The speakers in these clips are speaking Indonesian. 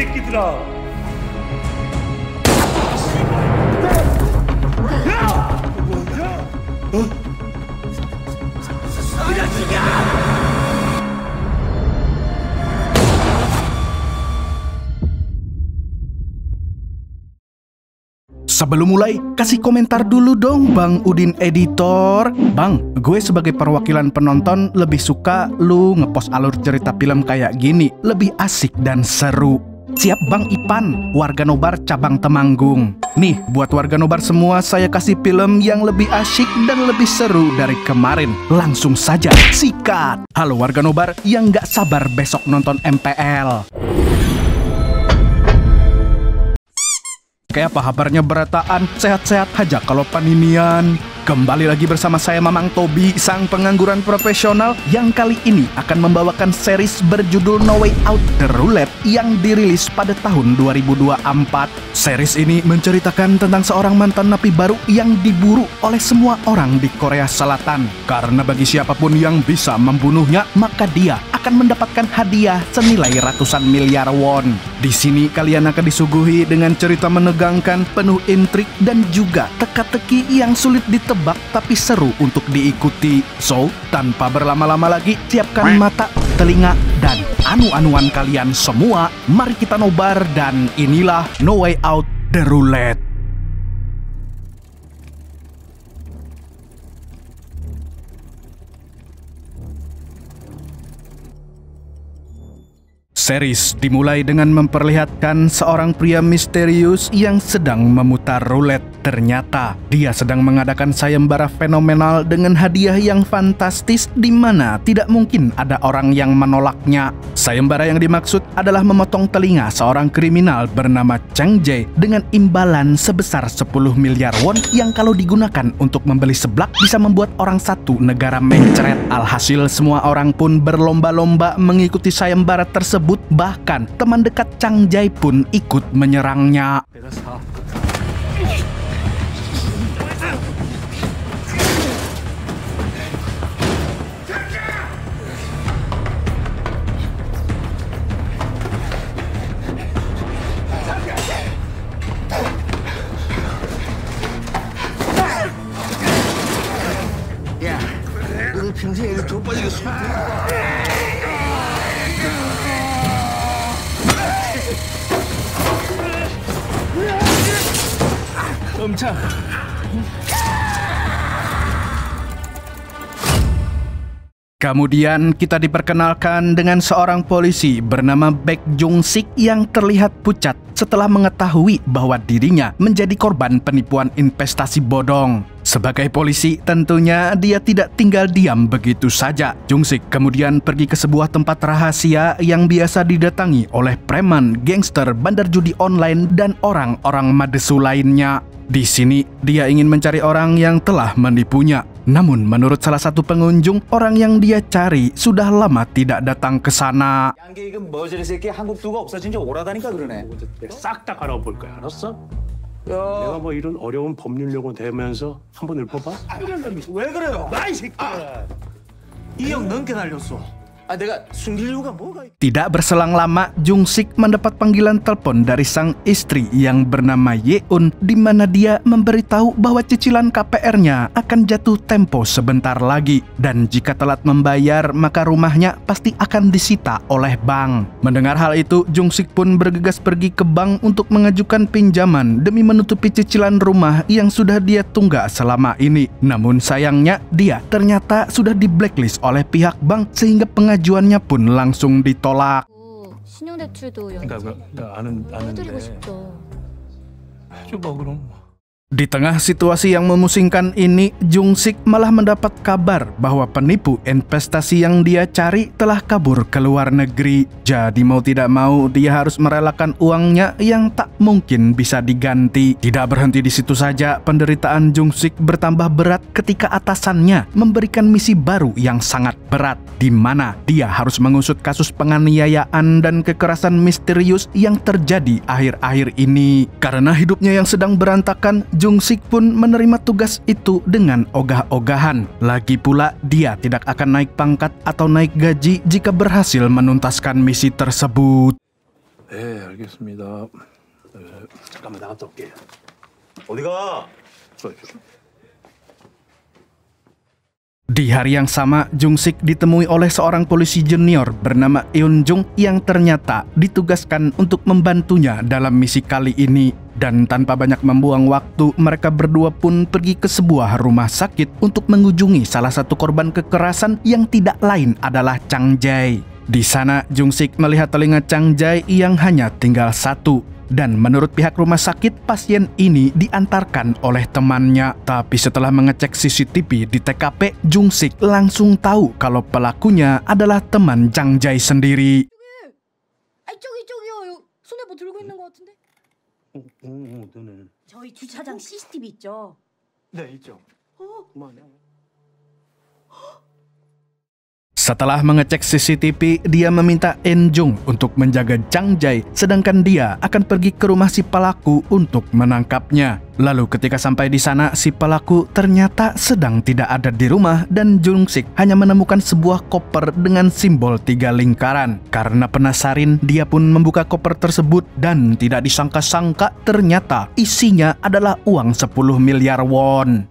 새끼들아. Sebelum mulai, kasih komentar dulu dong Bang Udin Editor. Bang, gue sebagai perwakilan penonton lebih suka lu ngepost alur cerita film kayak gini. Lebih asik dan seru. Siap Bang Ipan, warga Nobar cabang Temanggung. Nih, buat warga Nobar semua saya kasih film yang lebih asyik dan lebih seru dari kemarin. Langsung saja, sikat. Halo warga Nobar yang gak sabar besok nonton MPL. Kayak apa kabarnya berataan? Sehat-sehat aja kalau paninian. Kembali lagi bersama saya Mamang Tobi, sang pengangguran profesional yang kali ini akan membawakan series berjudul No Way Out The Roulette yang dirilis pada tahun 2024. Series ini menceritakan tentang seorang mantan napi baru yang diburu oleh semua orang di Korea Selatan. Karena bagi siapapun yang bisa membunuhnya, maka dia akan mendapatkan hadiah senilai ratusan miliar won. Di sini kalian akan disuguhi dengan cerita menegangkan, penuh intrik dan juga teka-teki yang sulit ditebak tapi seru untuk diikuti. So, tanpa berlama-lama lagi, siapkan mata, telinga, dan anu-anuan kalian semua. Mari kita nobar dan inilah No Way Out The Roulette. Series dimulai dengan memperlihatkan seorang pria misterius yang sedang memutar roulette. Ternyata dia sedang mengadakan sayembara fenomenal dengan hadiah yang fantastis di mana tidak mungkin ada orang yang menolaknya. Sayembara yang dimaksud adalah memotong telinga seorang kriminal bernama Chang Jae dengan imbalan sebesar 10 miliar won yang kalau digunakan untuk membeli seblak bisa membuat orang satu negara mencret. Alhasil semua orang pun berlomba-lomba mengikuti sayembara tersebut. Bahkan teman dekat Chang Jae pun ikut menyerangnya. 야, 너는 평생에 이렇게 족발리게 술 멈춰. Kemudian kita diperkenalkan dengan seorang polisi bernama Baek Jung Sik yang terlihat pucat setelah mengetahui bahwa dirinya menjadi korban penipuan investasi bodong. Sebagai polisi, tentunya dia tidak tinggal diam begitu saja. Jung Sik kemudian pergi ke sebuah tempat rahasia yang biasa didatangi oleh preman, gangster, bandar judi online, dan orang-orang madesu lainnya. Di sini, dia ingin mencari orang yang telah menipunya. Namun, menurut salah satu pengunjung, orang yang dia cari sudah lama tidak datang ke sana. 양계 이건 머저리 새끼 한국 두고 없어진 지 오래다니까 그러네. 싹 다 갈아볼 거야. 알았어? 야, 내가 뭐 이런 어려운 법률용어 대면서 한번 읊어봐. 왜 그래요? 나이 새끼야. 이 형 넘게 날렸어. 아, 내가 숨길 이유가 뭐가 있... Tidak berselang lama, Jung Sik mendapat panggilan telepon dari sang istri yang bernama Yeun, di mana dia memberitahu bahwa cicilan KPR-nya akan jatuh tempo sebentar lagi. Dan jika telat membayar, maka rumahnya pasti akan disita oleh bank. Mendengar hal itu, Jung Sik pun bergegas pergi ke bank untuk mengajukan pinjaman demi menutupi cicilan rumah yang sudah dia tunggak selama ini. Namun sayangnya, dia ternyata sudah di blacklist oleh pihak bank sehingga pengajuannya pun langsung ditolak. 신용대출도 그러니까 아는데 해드리고 싶죠. 해줘봐 그럼. Di tengah situasi yang memusingkan ini, Jung Sik malah mendapat kabar bahwa penipu investasi yang dia cari telah kabur ke luar negeri. Jadi mau tidak mau, dia harus merelakan uangnya yang tak mungkin bisa diganti. Tidak berhenti di situ saja, penderitaan Jung Sik bertambah berat ketika atasannya memberikan misi baru yang sangat berat, di mana dia harus mengusut kasus penganiayaan dan kekerasan misterius yang terjadi akhir-akhir ini. Karena hidupnya yang sedang berantakan, Jung Sik pun menerima tugas itu dengan ogah-ogahan. Lagi pula, dia tidak akan naik pangkat atau naik gaji jika berhasil menuntaskan misi tersebut. 네, 알겠습니다. 잠깐만 나갔다 올게. 어디가? Di hari yang sama, Jung-sik ditemui oleh seorang polisi junior bernama Eun-jung yang ternyata ditugaskan untuk membantunya dalam misi kali ini. Dan tanpa banyak membuang waktu, mereka berdua pun pergi ke sebuah rumah sakit untuk mengunjungi salah satu korban kekerasan yang tidak lain adalah Chang Jae. Di sana, Jung-sik melihat telinga Chang Jae yang hanya tinggal satu. Dan menurut pihak rumah sakit, pasien ini diantarkan oleh temannya. Tapi setelah mengecek CCTV di TKP, Jung-sik langsung tahu kalau pelakunya adalah teman Chang Jae sendiri. 저기요. 손에 뭐 들고 있는 것 같은데? 너는. 저희 주차장 CCTV 있죠? 네, 있죠. 그만해. Setelah mengecek CCTV, dia meminta Eun-jung untuk menjaga Chang Jae, sedangkan dia akan pergi ke rumah si pelaku untuk menangkapnya. Lalu ketika sampai di sana, si pelaku ternyata sedang tidak ada di rumah dan Jung-sik hanya menemukan sebuah koper dengan simbol 3 lingkaran. Karena penasaran, dia pun membuka koper tersebut dan tidak disangka-sangka ternyata isinya adalah uang 10 miliar won.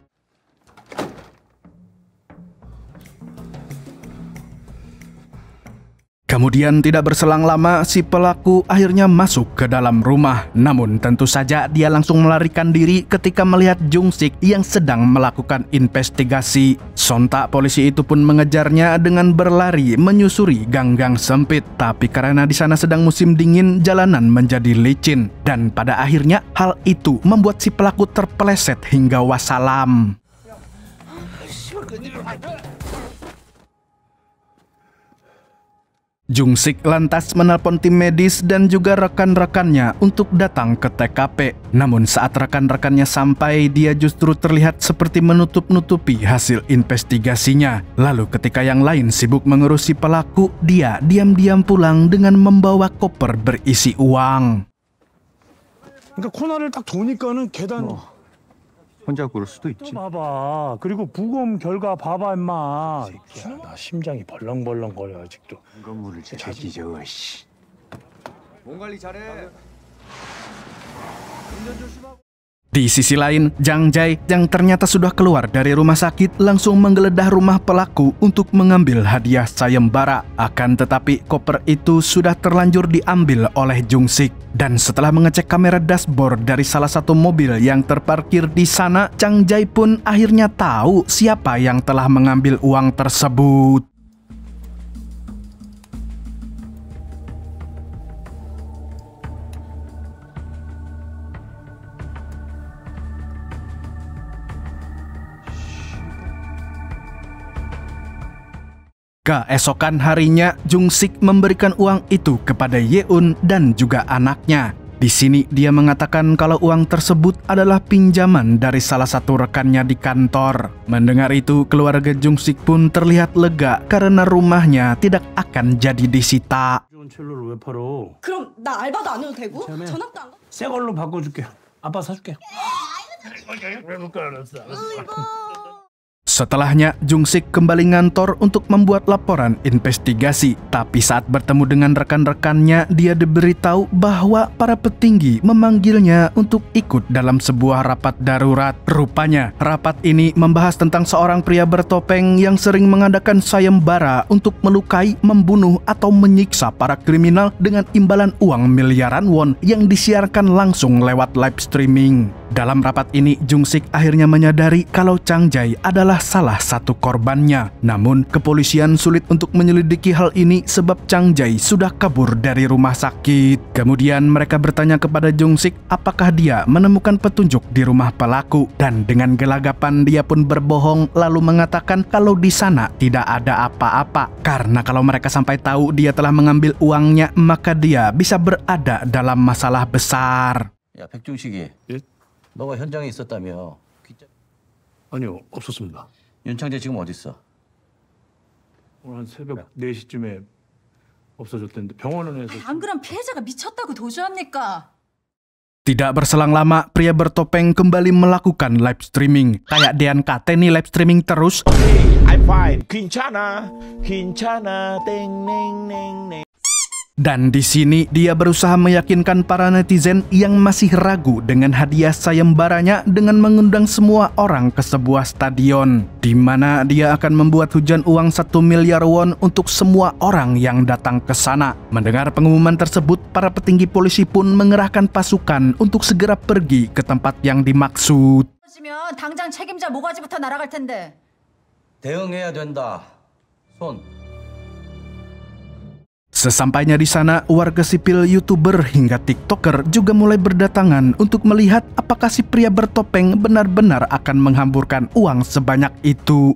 Kemudian tidak berselang lama, si pelaku akhirnya masuk ke dalam rumah. Namun tentu saja dia langsung melarikan diri ketika melihat Jung-sik yang sedang melakukan investigasi. Sontak polisi itu pun mengejarnya dengan berlari menyusuri gang-gang sempit. Tapi karena di sana sedang musim dingin, jalanan menjadi licin. Dan pada akhirnya hal itu membuat si pelaku terpeleset hingga wassalam. Jung-sik lantas menelpon tim medis dan juga rekan-rekannya untuk datang ke TKP. Namun saat rekan-rekannya sampai, dia justru terlihat seperti menutup-nutupi hasil investigasinya. Lalu ketika yang lain sibuk mengurusi pelaku, dia diam-diam pulang dengan membawa koper berisi uang. 그러니까 코너를 딱 도니까는 계단. 혼자 그럴 수도 있지. 봐봐. 그리고 부검 결과 봐봐 임마. 야, 나 심장이 벌렁벌렁거려 아직도. 건물을 죄지 저거 씨. 몸 관리 잘해. 운전 조심하고. Di sisi lain, Chang Jae yang ternyata sudah keluar dari rumah sakit langsung menggeledah rumah pelaku untuk mengambil hadiah sayembara. Akan tetapi koper itu sudah terlanjur diambil oleh Jung-sik. Dan setelah mengecek kamera dashboard dari salah satu mobil yang terparkir di sana, Chang Jae pun akhirnya tahu siapa yang telah mengambil uang tersebut. Keesokan harinya, Jung-sik memberikan uang itu kepada Yeun dan juga anaknya. Di sini dia mengatakan kalau uang tersebut adalah pinjaman dari salah satu rekannya di kantor. Mendengar itu, keluarga Jung-sik pun terlihat lega karena rumahnya tidak akan jadi disita. 첼로를 왜 팔어? 그럼 나 알바도 안 해도 되고? 전학도 안 가? 새 걸로 바꿔줄게. 아빠 사줄게. Setelahnya, Jung-sik kembali ngantor untuk membuat laporan investigasi. Tapi saat bertemu dengan rekan-rekannya, dia diberitahu bahwa para petinggi memanggilnya untuk ikut dalam sebuah rapat darurat. Rupanya, rapat ini membahas tentang seorang pria bertopeng yang sering mengadakan sayembara untuk melukai, membunuh, atau menyiksa para kriminal dengan imbalan uang miliaran won yang disiarkan langsung lewat live streaming. Dalam rapat ini, Jung-sik akhirnya menyadari kalau Chang Jae adalah salah satu korbannya. Namun, kepolisian sulit untuk menyelidiki hal ini sebab Chang Jae sudah kabur dari rumah sakit. Kemudian mereka bertanya kepada Jung-sik apakah dia menemukan petunjuk di rumah pelaku. Dan dengan gelagapan dia pun berbohong lalu mengatakan kalau di sana tidak ada apa-apa. Karena kalau mereka sampai tahu dia telah mengambil uangnya, maka dia bisa berada dalam masalah besar. 야, 백중식이. 예? 너가 현장에 있었다며. 아니요, 없었습니다. 윤창재 지금 어디 있어? 오늘 한 새벽 4시쯤에 없어졌던데 병원에서. 안 그럼 피해자가 미쳤다고 도주합니까? Tidak berselang lama, pria bertopeng kembali melakukan live streaming. Kayak Dean Kate nih live streaming terus. I'm fine. 괜찮아. 괜찮아. 땡땡땡땡. Dan di sini dia berusaha meyakinkan para netizen yang masih ragu dengan hadiah sayembaranya dengan mengundang semua orang ke sebuah stadion, di mana dia akan membuat hujan uang 1 miliar won untuk semua orang yang datang ke sana. Mendengar pengumuman tersebut, para petinggi polisi pun mengerahkan pasukan untuk segera pergi ke tempat yang dimaksud. 그러시면 당장 책임자 모가지부터 날아갈 텐데. 대응해야 된다. 손. Sesampainya di sana, warga sipil, YouTuber hingga TikToker juga mulai berdatangan untuk melihat apakah si pria bertopeng benar-benar akan menghamburkan uang sebanyak itu.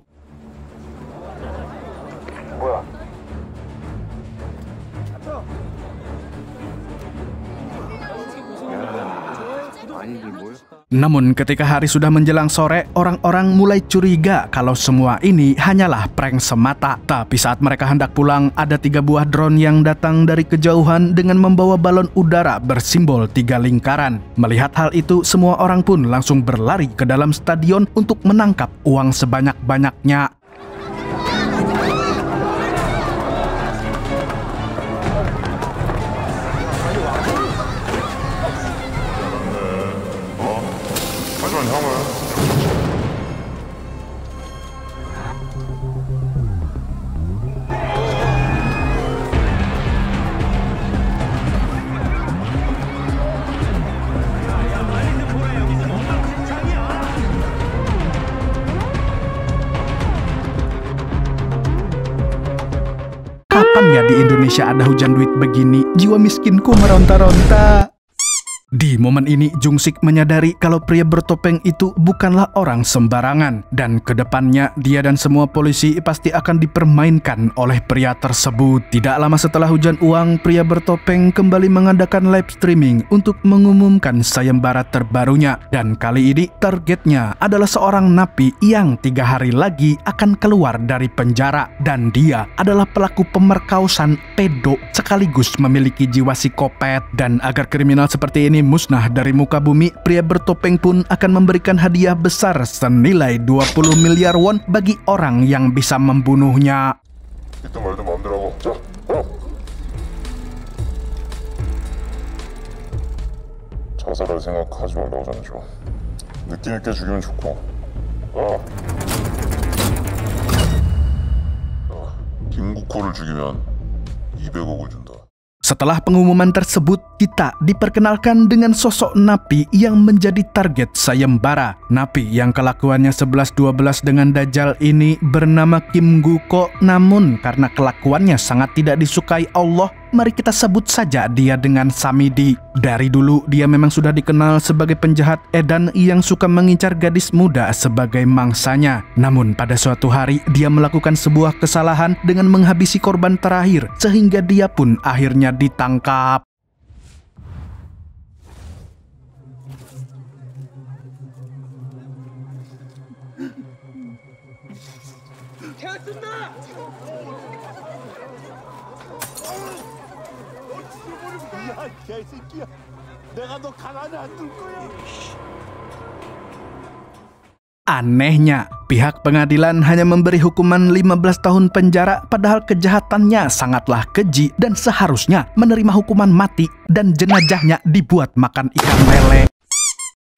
Namun ketika hari sudah menjelang sore, orang-orang mulai curiga kalau semua ini hanyalah prank semata. Tapi saat mereka hendak pulang, ada 3 buah drone yang datang dari kejauhan dengan membawa balon udara bersimbol 3 lingkaran. Melihat hal itu, semua orang pun langsung berlari ke dalam stadion untuk menangkap uang sebanyak-banyaknya. Kapan ya di Indonesia ada hujan duit begini? Jiwa miskinku meronta-ronta. Di momen ini, Jungsik menyadari kalau pria bertopeng itu bukanlah orang sembarangan. Dan kedepannya, dia dan semua polisi pasti akan dipermainkan oleh pria tersebut. Tidak lama setelah hujan uang, pria bertopeng kembali mengadakan live streaming untuk mengumumkan sayembara terbarunya. Dan kali ini, targetnya adalah seorang napi yang 3 hari lagi akan keluar dari penjara. Dan dia adalah pelaku pemerkosaan pedo sekaligus memiliki jiwa psikopat. Dan agar kriminal seperti ini musnah dari muka bumi, pria bertopeng pun akan memberikan hadiah besar senilai 20 miliar won bagi orang yang bisa membunuhnya. 이딴 말도 마음대로 하고 자, 자살할 생각하지 말라고 전해줘. 느낌 있게 죽이면 좋고 김국호를 죽이면 200억을 준다. Setelah pengumuman tersebut, kita diperkenalkan dengan sosok napi yang menjadi target sayembara. Napi yang kelakuannya 11-12 dengan Dajjal ini bernama Kim Guko, namun karena kelakuannya sangat tidak disukai Allah, mari kita sebut saja dia dengan Samidi. Dari dulu dia memang sudah dikenal sebagai penjahat edan yang suka mengincar gadis muda sebagai mangsanya. Namun pada suatu hari dia melakukan sebuah kesalahan dengan menghabisi korban terakhir, sehingga dia pun akhirnya ditangkap. Anehnya, pihak pengadilan hanya memberi hukuman 15 tahun penjara padahal kejahatannya sangatlah keji dan seharusnya menerima hukuman mati dan jenazahnya dibuat makan ikan lele.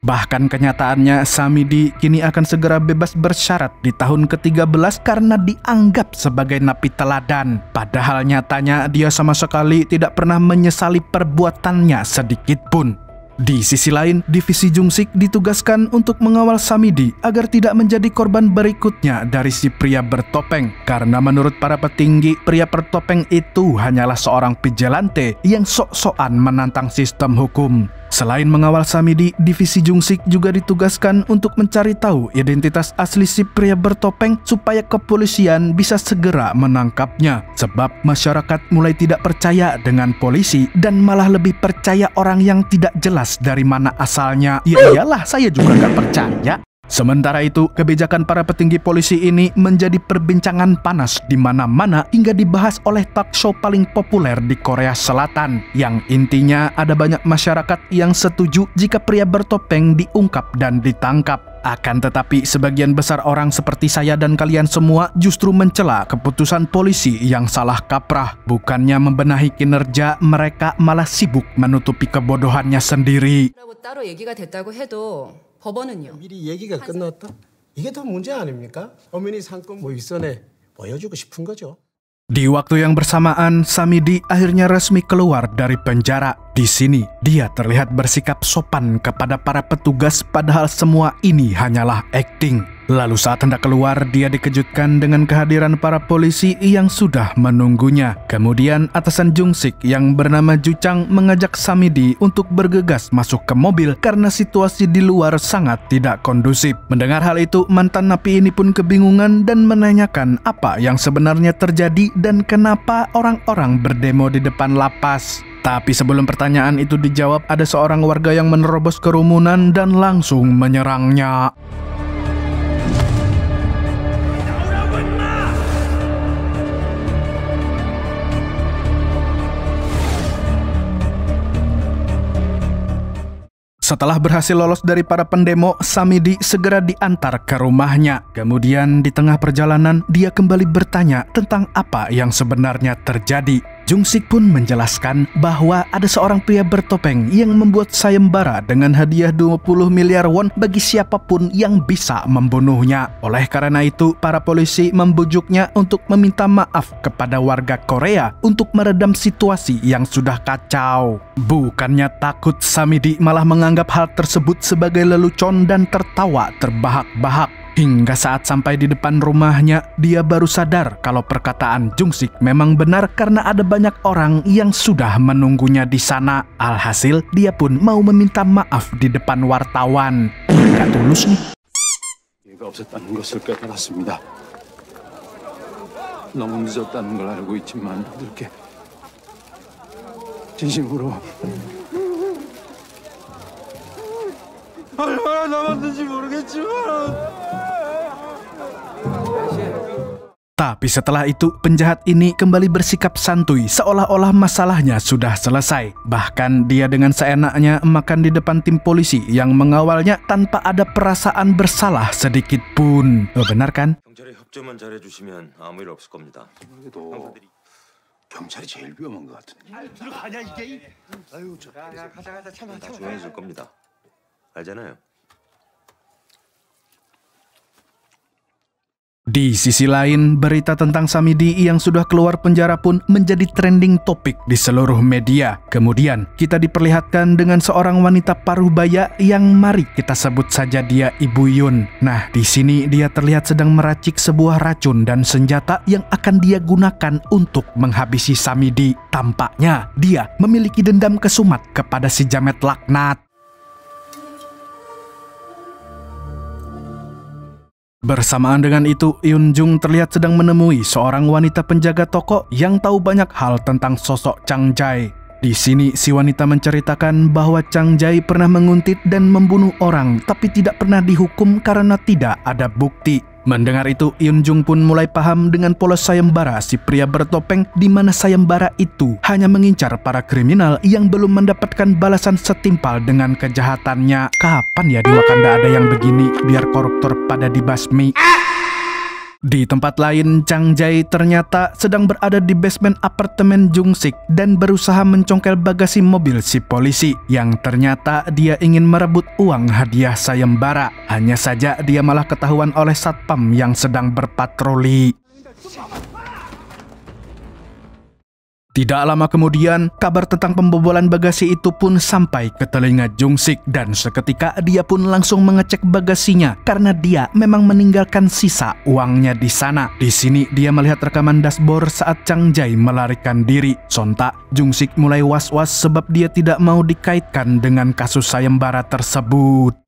Bahkan kenyataannya Samidi kini akan segera bebas bersyarat di tahun ke-13 karena dianggap sebagai napi teladan. Padahal nyatanya dia sama sekali tidak pernah menyesali perbuatannya sedikit pun. Di sisi lain, divisi Jungsik ditugaskan untuk mengawal Samidi agar tidak menjadi korban berikutnya dari si pria bertopeng. Karena menurut para petinggi, pria bertopeng itu hanyalah seorang vigilante yang sok-sokan menantang sistem hukum. Selain mengawal Samidi, divisi Jungsik juga ditugaskan untuk mencari tahu identitas asli si pria bertopeng supaya kepolisian bisa segera menangkapnya. Sebab masyarakat mulai tidak percaya dengan polisi dan malah lebih percaya orang yang tidak jelas dari mana asalnya. Ya iyalah, saya juga gak percaya. Sementara itu, kebijakan para petinggi polisi ini menjadi perbincangan panas di mana-mana hingga dibahas oleh talk show paling populer di Korea Selatan. Yang intinya ada banyak masyarakat yang setuju jika pria bertopeng diungkap dan ditangkap. Akan tetapi sebagian besar orang seperti saya dan kalian semua justru mencela keputusan polisi yang salah kaprah. Bukannya membenahi kinerja, mereka malah sibuk menutupi kebodohannya sendiri. 따로 얘기가 됐다고 해도 법원은요. 미리 얘기가 끝났다? 이게 더 문제 아닙니까? 어머니 상권 뭐 윗선에 보여주고 싶은 거죠. Di waktu yang bersamaan, Samidi akhirnya resmi keluar dari penjara. Di sini, dia terlihat bersikap sopan kepada para petugas padahal semua ini hanyalah akting. Lalu saat hendak keluar, dia dikejutkan dengan kehadiran para polisi yang sudah menunggunya. Kemudian atasan Jungsik yang bernama Juchang mengajak Samidi untuk bergegas masuk ke mobil karena situasi di luar sangat tidak kondusif. Mendengar hal itu, mantan napi ini pun kebingungan dan menanyakan apa yang sebenarnya terjadi dan kenapa orang-orang berdemo di depan lapas. Tapi sebelum pertanyaan itu dijawab, ada seorang warga yang menerobos kerumunan dan langsung menyerangnya. Setelah berhasil lolos dari para pendemo, Samidi segera diantar ke rumahnya. Kemudian di tengah perjalanan, dia kembali bertanya tentang apa yang sebenarnya terjadi. Jungsik pun menjelaskan bahwa ada seorang pria bertopeng yang membuat sayembara dengan hadiah 20 miliar won bagi siapapun yang bisa membunuhnya. Oleh karena itu, para polisi membujuknya untuk meminta maaf kepada warga Korea untuk meredam situasi yang sudah kacau. Bukannya takut, Samidi malah menganggap hal tersebut sebagai lelucon dan tertawa terbahak-bahak. Hingga saat sampai di depan rumahnya, dia baru sadar kalau perkataan Jungsik memang benar karena ada banyak orang yang sudah menunggunya di sana. Alhasil, dia pun mau meminta maaf di depan wartawan. Gak tulus nih. 얘가 없었다는 것을 깨달았습니다. 너무 늦었다는 걸 알고 있지만 이렇게 진심으로 얼마나 남았는지 모르겠지만 Tapi setelah itu, penjahat ini kembali bersikap santuy, seolah-olah masalahnya sudah selesai. Bahkan dia dengan seenaknya makan di depan tim polisi yang mengawalnya tanpa ada perasaan bersalah sedikit pun. Benar kan? 경찰에 협조만 잘해주시면 아무 일 없을 겁니다. 그래도 경찰이 제일 위험한 것 같은데. 들어가냐 이게? 아유 저 가자 참아. 다 조용해질 겁니다. 알잖아요. Di sisi lain, berita tentang Samidi yang sudah keluar penjara pun menjadi trending topik di seluruh media. Kemudian, kita diperlihatkan dengan seorang wanita parubaya yang mari kita sebut saja dia Ibu Yun. Nah, di sini dia terlihat sedang meracik sebuah racun dan senjata yang akan dia gunakan untuk menghabisi Samidi. Tampaknya, dia memiliki dendam kesumat kepada si jamet laknat. Bersamaan dengan itu, Yoon Jung terlihat sedang menemui seorang wanita penjaga toko yang tahu banyak hal tentang sosok Chang Jae. Di sini, si wanita menceritakan bahwa Chang Jae pernah menguntit dan membunuh orang, tapi tidak pernah dihukum karena tidak ada bukti. Mendengar itu, Yoon Jung pun mulai paham dengan pola sayembara si pria bertopeng, di mana sayembara itu hanya mengincar para kriminal yang belum mendapatkan balasan setimpal dengan kejahatannya. Kapan ya di Wakanda ada yang begini biar koruptor pada dibasmi? Di tempat lain, Chang Jae ternyata sedang berada di basement apartemen Jungsik dan berusaha mencongkel bagasi mobil si polisi yang ternyata dia ingin merebut uang hadiah sayembara. Hanya saja dia malah ketahuan oleh satpam yang sedang berpatroli. Tidak lama kemudian, kabar tentang pembobolan bagasi itu pun sampai ke telinga Jungsik dan seketika dia pun langsung mengecek bagasinya karena dia memang meninggalkan sisa uangnya di sana. Di sini dia melihat rekaman dashboard saat Chang Jae melarikan diri. Sontak, Jungsik mulai was-was sebab dia tidak mau dikaitkan dengan kasus sayembara tersebut.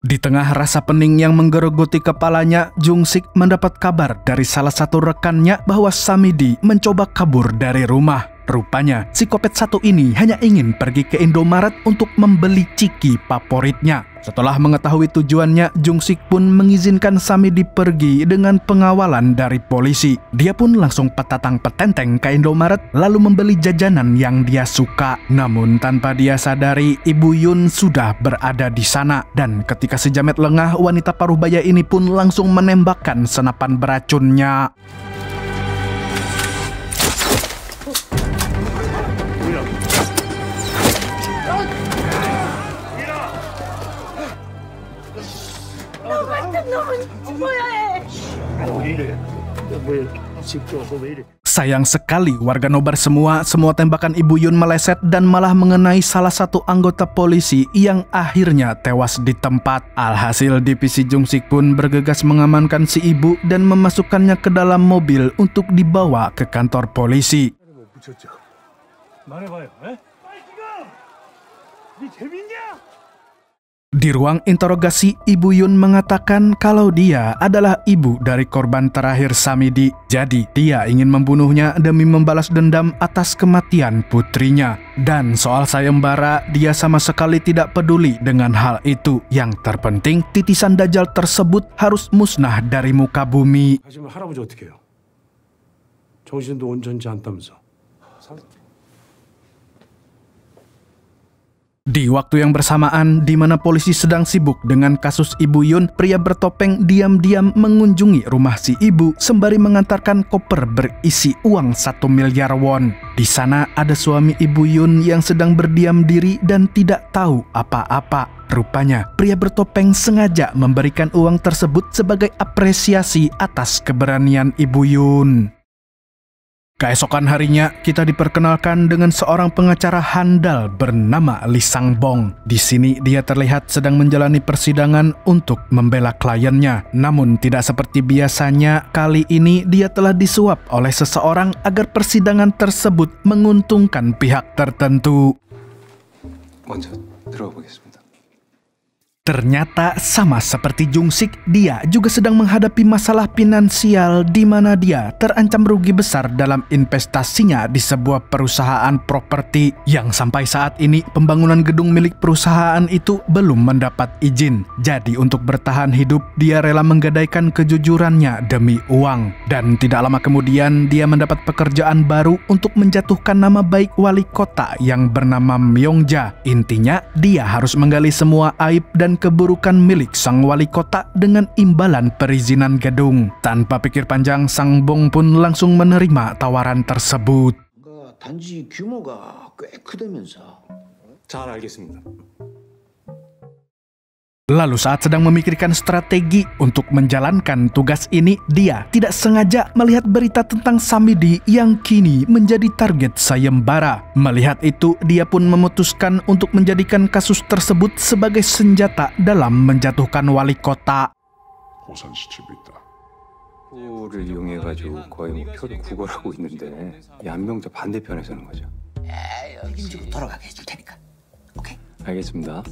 Di tengah rasa pening yang menggerogoti kepalanya, Jung-sik mendapat kabar dari salah satu rekannya bahwa Samidi mencoba kabur dari rumah. Rupanya, psikopat satu ini hanya ingin pergi ke Indomaret untuk membeli ciki favoritnya. Setelah mengetahui tujuannya, Jung-sik pun mengizinkan Samidi pergi dengan pengawalan dari polisi. Dia pun langsung petatang petenteng ke Indomaret lalu membeli jajanan yang dia suka. Namun tanpa dia sadari, Ibu Yun sudah berada di sana. Dan ketika si jamet lengah, wanita paruh baya ini pun langsung menembakkan senapan beracunnya. Sayang sekali warga nobar semua tembakan Ibu Yun meleset dan malah mengenai salah satu anggota polisi yang akhirnya tewas di tempat. Alhasil divisi Jung-sik pun bergegas mengamankan si ibu dan memasukkannya ke dalam mobil untuk dibawa ke kantor polisi. Di ruang interogasi, Ibu Yun mengatakan kalau dia adalah ibu dari korban terakhir Samidi. Jadi, dia ingin membunuhnya demi membalas dendam atas kematian putrinya. Dan soal sayembara, dia sama sekali tidak peduli dengan hal itu. Yang terpenting, titisan Dajjal tersebut harus musnah dari muka bumi. 하지만 할아버지 어떻게 해요? 정신도 온전치 않다면서. Di waktu yang bersamaan, di mana polisi sedang sibuk dengan kasus Ibu Yun, pria bertopeng diam-diam mengunjungi rumah si ibu sembari mengantarkan koper berisi uang 1 miliar won. Di sana ada suami Ibu Yun yang sedang berdiam diri dan tidak tahu apa-apa. Rupanya, pria bertopeng sengaja memberikan uang tersebut sebagai apresiasi atas keberanian Ibu Yun. Keesokan harinya, kita diperkenalkan dengan seorang pengacara handal bernama Lee Sang-bong. Di sini dia terlihat sedang menjalani persidangan untuk membela kliennya. Namun tidak seperti biasanya, kali ini dia telah disuap oleh seseorang agar persidangan tersebut menguntungkan pihak tertentu. 먼저 들어가 보겠습니다. Ternyata sama seperti Jung-sik, dia juga sedang menghadapi masalah finansial di mana dia terancam rugi besar dalam investasinya di sebuah perusahaan properti yang sampai saat ini pembangunan gedung milik perusahaan itu belum mendapat izin. Jadi untuk bertahan hidup, dia rela menggadaikan kejujurannya demi uang. Dan tidak lama kemudian dia mendapat pekerjaan baru untuk menjatuhkan nama baik wali kota yang bernama Myongja. Intinya, dia harus menggali semua aib dan keburukan milik sang wali kota dengan imbalan perizinan gedung. Tanpa pikir panjang, Sang-bong pun langsung menerima tawaran tersebut. 단지 규모가 꽤 크다면서. 잘 알겠습니다. Lalu saat sedang memikirkan strategi untuk menjalankan tugas ini, dia tidak sengaja melihat berita tentang Samidi yang kini menjadi target sayembara. Melihat itu, dia pun memutuskan untuk menjadikan kasus tersebut sebagai senjata dalam menjatuhkan wali kota. 호산 시집이 있다. 를 이용해가지고 거의 뭐 표를 구걸하고 있는데 이 안명자 반대편에 서는 거죠. 책임지고 돌아가게 해줄 테니까. 오케이? 알겠습니다.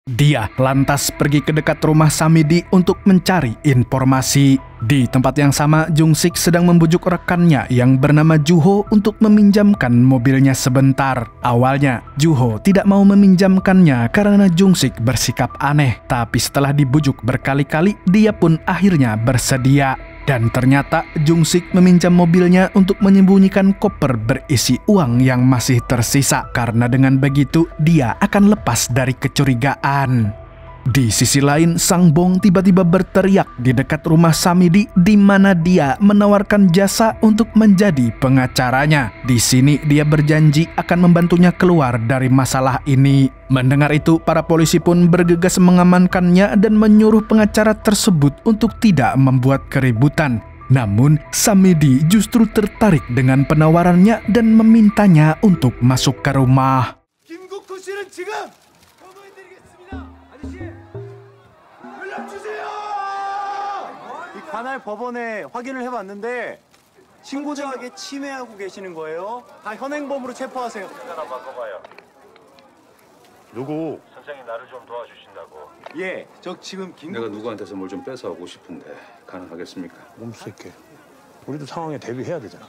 Dia lantas pergi ke dekat rumah Samidi untuk mencari informasi. Di tempat yang sama, Jung-sik sedang membujuk rekannya yang bernama Juho untuk meminjamkan mobilnya sebentar. Awalnya, Juho tidak mau meminjamkannya karena Jung-sik bersikap aneh. Tapi setelah dibujuk berkali-kali, dia pun akhirnya bersedia. Dan ternyata Jung-sik meminjam mobilnya untuk menyembunyikan koper berisi uang yang masih tersisa. Karena dengan begitu, dia akan lepas dari kecurigaan. Di sisi lain, Sang-bong tiba-tiba berteriak di dekat rumah Samidi di mana dia menawarkan jasa untuk menjadi pengacaranya. Di sini dia berjanji akan membantunya keluar dari masalah ini. Mendengar itu, para polisi pun bergegas mengamankannya dan menyuruh pengacara tersebut untuk tidak membuat keributan. Namun, Samidi justru tertarik dengan penawarannya dan memintanya untuk masuk ke rumah. 김국호 씨는 지금 검거해드리겠습니다. 아저씨, 연락 주세요. 이 관할 법원에 확인을 해봤는데 신고자에게 침해하고 계시는 거예요. 다 현행범으로 체포하세요. 하나 바꿔봐요. 누구? 선생님 나를 좀 도와주신다고. 예, 저 지금 내가 누구한테서 뭘 좀 뺏어오고 싶은데 가능하겠습니까? 몸새끼. 우리도 상황에 대비해야 되잖아.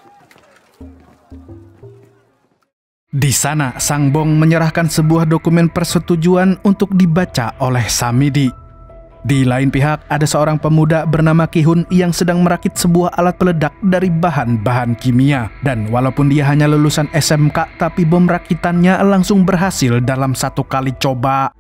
Di sana, Sang Bong menyerahkan sebuah dokumen persetujuan untuk dibaca oleh Samidi. Di lain pihak, ada seorang pemuda bernama Ki-hun yang sedang merakit sebuah alat peledak dari bahan-bahan kimia. Dan walaupun dia hanya lulusan SMK, tapi bom rakitannya langsung berhasil dalam satu kali coba.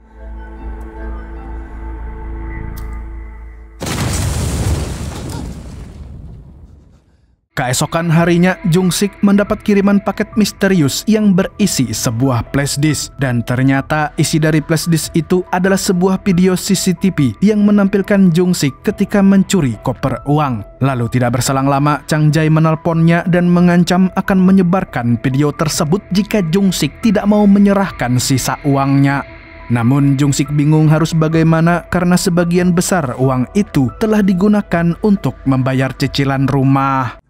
Keesokan harinya, Jung-sik mendapat kiriman paket misterius yang berisi sebuah flash disk. Dan ternyata isi dari flash disk itu adalah sebuah video CCTV yang menampilkan Jung-sik ketika mencuri koper uang. Lalu tidak berselang lama, Chang Jae menelponnya dan mengancam akan menyebarkan video tersebut jika Jung-sik tidak mau menyerahkan sisa uangnya. Namun Jung-sik bingung harus bagaimana karena sebagian besar uang itu telah digunakan untuk membayar cicilan rumah.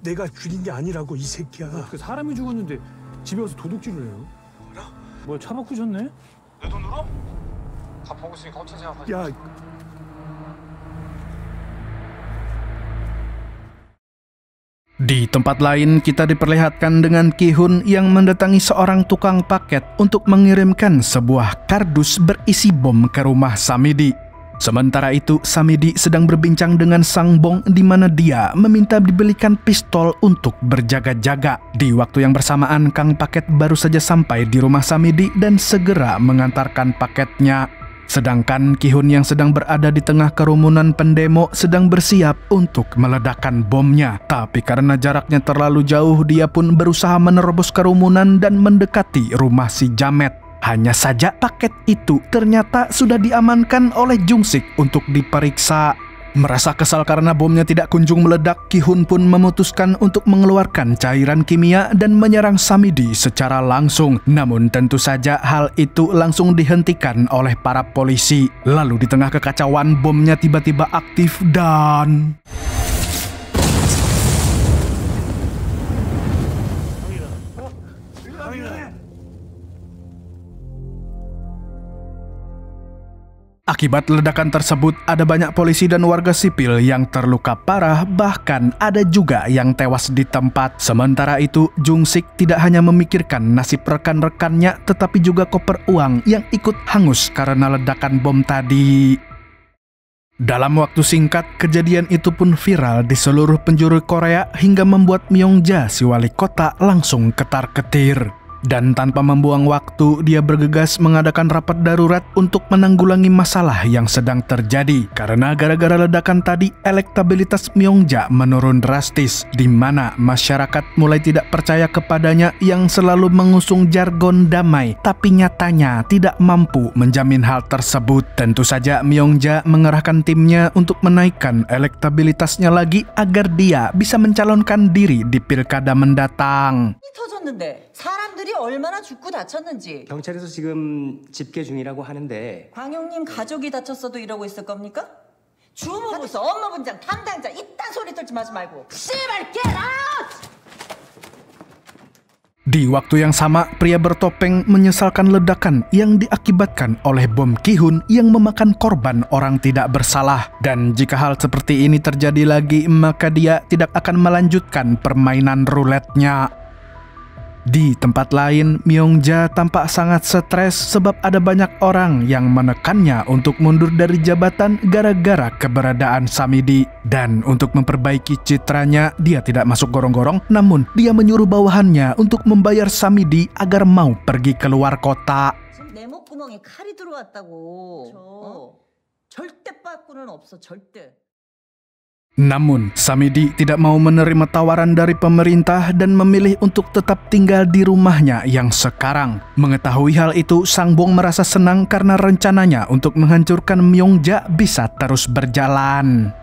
내가 죽인 게 아니라고 이 새끼야. 그 사람이 죽었는데 집에 와서 도둑질을 해요? 뭐야 차 바꾸셨네? 내 돈으로? 다 보고 있으니까 혼자 생각하지. 야, Di tempat lain, kita diperlihatkan dengan Ki-hun yang mendatangi seorang tukang paket untuk mengirimkan sebuah kardus berisi bom ke rumah Samidi. Sementara itu, Samidi sedang berbincang dengan Sang Bong di mana dia meminta dibelikan pistol untuk berjaga-jaga. Di waktu yang bersamaan, Kang Paket baru saja sampai di rumah Samidi dan segera mengantarkan paketnya. Sedangkan Ki-hun yang sedang berada di tengah kerumunan pendemo sedang bersiap untuk meledakkan bomnya. Tapi karena jaraknya terlalu jauh, dia pun berusaha menerobos kerumunan dan mendekati rumah si Jamet. Hanya saja paket itu ternyata sudah diamankan oleh Jung-sik untuk diperiksa. Merasa kesal karena bomnya tidak kunjung meledak, Ki-hun pun memutuskan untuk mengeluarkan cairan kimia dan menyerang Samidi secara langsung. Namun tentu saja hal itu langsung dihentikan oleh para polisi. Lalu di tengah kekacauan, bomnya tiba-tiba aktif dan... Akibat ledakan tersebut, ada banyak polisi dan warga sipil yang terluka parah, bahkan ada juga yang tewas di tempat. Sementara itu, Jung-sik tidak hanya memikirkan nasib rekan-rekannya, tetapi juga koper uang yang ikut hangus karena ledakan bom tadi. Dalam waktu singkat, kejadian itu pun viral di seluruh penjuru Korea hingga membuat Myung-ja, si wali kota, langsung ketar-ketir. Dan tanpa membuang waktu, dia bergegas mengadakan rapat darurat untuk menanggulangi masalah yang sedang terjadi. Karena gara-gara ledakan tadi, elektabilitas Myung-ja menurun drastis, di mana masyarakat mulai tidak percaya kepadanya yang selalu mengusung jargon damai, tapi nyatanya tidak mampu menjamin hal tersebut. Tentu saja Myung-ja mengerahkan timnya untuk menaikkan elektabilitasnya lagi agar dia bisa mencalonkan diri di pilkada mendatang. 터졌는데 사람들이 얼마나 죽고 다쳤는지. 경찰에서 지금 집계 중이라고 하는데 광용님 가족이 다쳤어도 이러고 있을 겁니까? 주무부서 업무분장 담당자 이딴 소리 들지 마지 말고 씨발 get out! Di waktu yang sama, pria bertopeng menyesalkan ledakan yang diakibatkan oleh bom Ki-hun yang memakan korban orang tidak bersalah. Dan jika hal seperti ini terjadi lagi, maka dia tidak akan melanjutkan permainan ruletnya. Di tempat lain, Myung-ja tampak sangat stres sebab ada banyak orang yang menekannya untuk mundur dari jabatan gara-gara keberadaan Samidi. Dan untuk memperbaiki citranya, dia tidak masuk gorong-gorong, namun dia menyuruh bawahannya untuk membayar Samidi agar mau pergi keluar kota. 내 목구멍에 칼이 들어왔다고. 절대 빠꾸는 없어, 절대. Namun, Samidi tidak mau menerima tawaran dari pemerintah dan memilih untuk tetap tinggal di rumahnya yang sekarang. Mengetahui hal itu, Sang Bong merasa senang karena rencananya untuk menghancurkan Myung-ja bisa terus berjalan.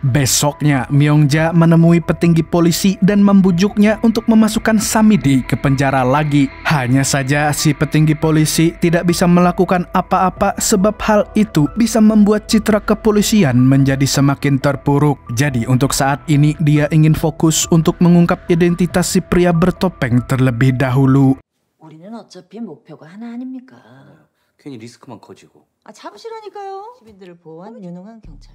Besoknya, Myung-ja menemui petinggi polisi dan membujuknya untuk memasukkan Samidi ke penjara lagi. Hanya saja si petinggi polisi tidak bisa melakukan apa-apa sebab hal itu bisa membuat citra kepolisian menjadi semakin terpuruk. Jadi untuk saat ini dia ingin fokus untuk mengungkap identitas si pria bertopeng terlebih dahulu. 우리는 어차피 목표가 하나 아닙니까? 괜히 리스크만 커지고. 아 잡으시라니까요. 시민들을 보호한 유능한 경찰.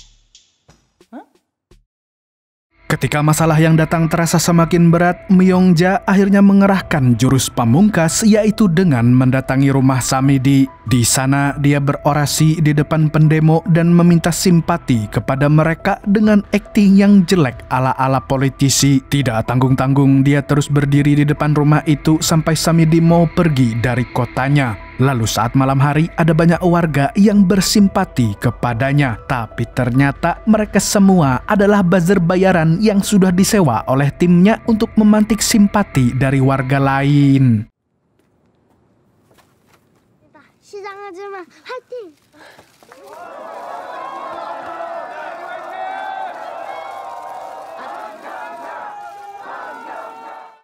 Ketika masalah yang datang terasa semakin berat, Myongja akhirnya mengerahkan jurus pamungkas, yaitu dengan mendatangi rumah Samidi. Di sana dia berorasi di depan pendemo dan meminta simpati kepada mereka dengan akting yang jelek ala-ala politisi. Tidak tanggung-tanggung dia terus berdiri di depan rumah itu sampai Samidi mau pergi dari kotanya. Lalu saat malam hari ada banyak warga yang bersimpati kepadanya. Tapi ternyata mereka semua adalah buzzer bayaran yang sudah disewa oleh timnya untuk memantik simpati dari warga lain. 시장 아줌마 화이팅!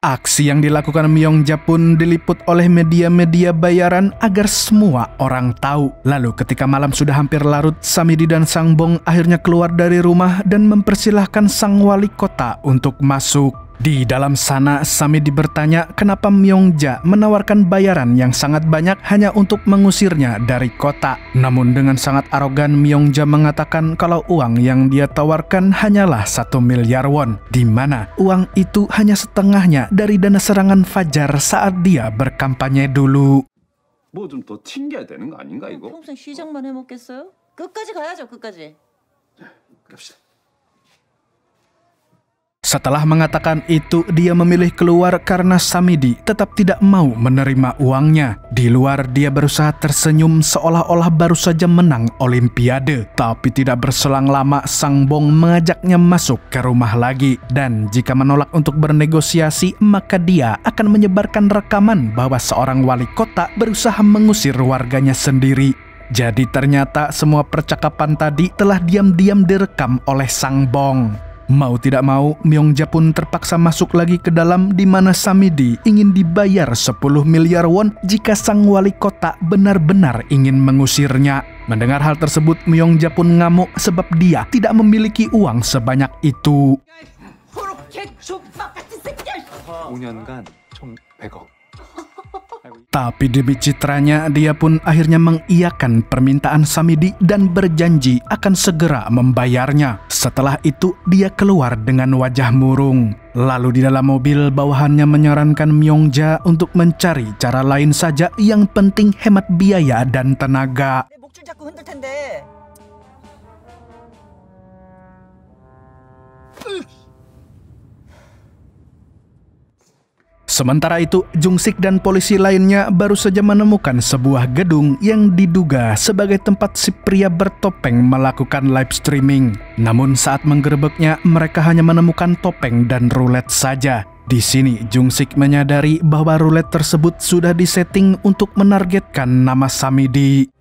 Aksi yang dilakukan Myongja pun diliput oleh media-media bayaran agar semua orang tahu. Lalu ketika malam sudah hampir larut, Samidi dan Sangbong akhirnya keluar dari rumah dan mempersilahkan sang wali kota untuk masuk. Di dalam sana, Samidi bertanya kenapa Myongja menawarkan bayaran yang sangat banyak hanya untuk mengusirnya dari kota. Namun dengan sangat arogan, Myongja mengatakan kalau uang yang dia tawarkan hanyalah 1 miliar won, di mana uang itu hanya setengahnya dari dana serangan Fajar saat dia berkampanye dulu. 뭐 좀 더 튕겨야 되는 거 아닌가 이거? 평생 시장만 해먹겠어요? 끝까지 가야죠, 끝까지. 갑시다. Setelah mengatakan itu, dia memilih keluar karena Samidi tetap tidak mau menerima uangnya. Di luar, dia berusaha tersenyum seolah-olah baru saja menang Olimpiade. Tapi tidak berselang lama, Sangbong mengajaknya masuk ke rumah lagi. Dan jika menolak untuk bernegosiasi, maka dia akan menyebarkan rekaman bahwa seorang wali kota berusaha mengusir warganya sendiri. Jadi ternyata semua percakapan tadi telah diam-diam direkam oleh Sangbong. Mau tidak mau, Myongja pun terpaksa masuk lagi ke dalam, di mana Samidi ingin dibayar 10 miliar won jika sang wali kota benar-benar ingin mengusirnya. Mendengar hal tersebut, Myongja pun ngamuk sebab dia tidak memiliki uang sebanyak itu. 5년간 총 100억. Tapi demi citranya, dia pun akhirnya mengiyakan permintaan Samidi dan berjanji akan segera membayarnya. Setelah itu, dia keluar dengan wajah murung. Lalu di dalam mobil, bawahannya menyarankan Myongja untuk mencari cara lain saja yang penting hemat biaya dan tenaga. 목줄 잡고 흔들 텐데. Sementara itu, Jungsik dan polisi lainnya baru saja menemukan sebuah gedung yang diduga sebagai tempat si pria bertopeng melakukan live streaming. Namun saat menggerebeknya, mereka hanya menemukan topeng dan rulet saja. Di sini, Jungsik menyadari bahwa rulet tersebut sudah disetting untuk menargetkan nama Samidi.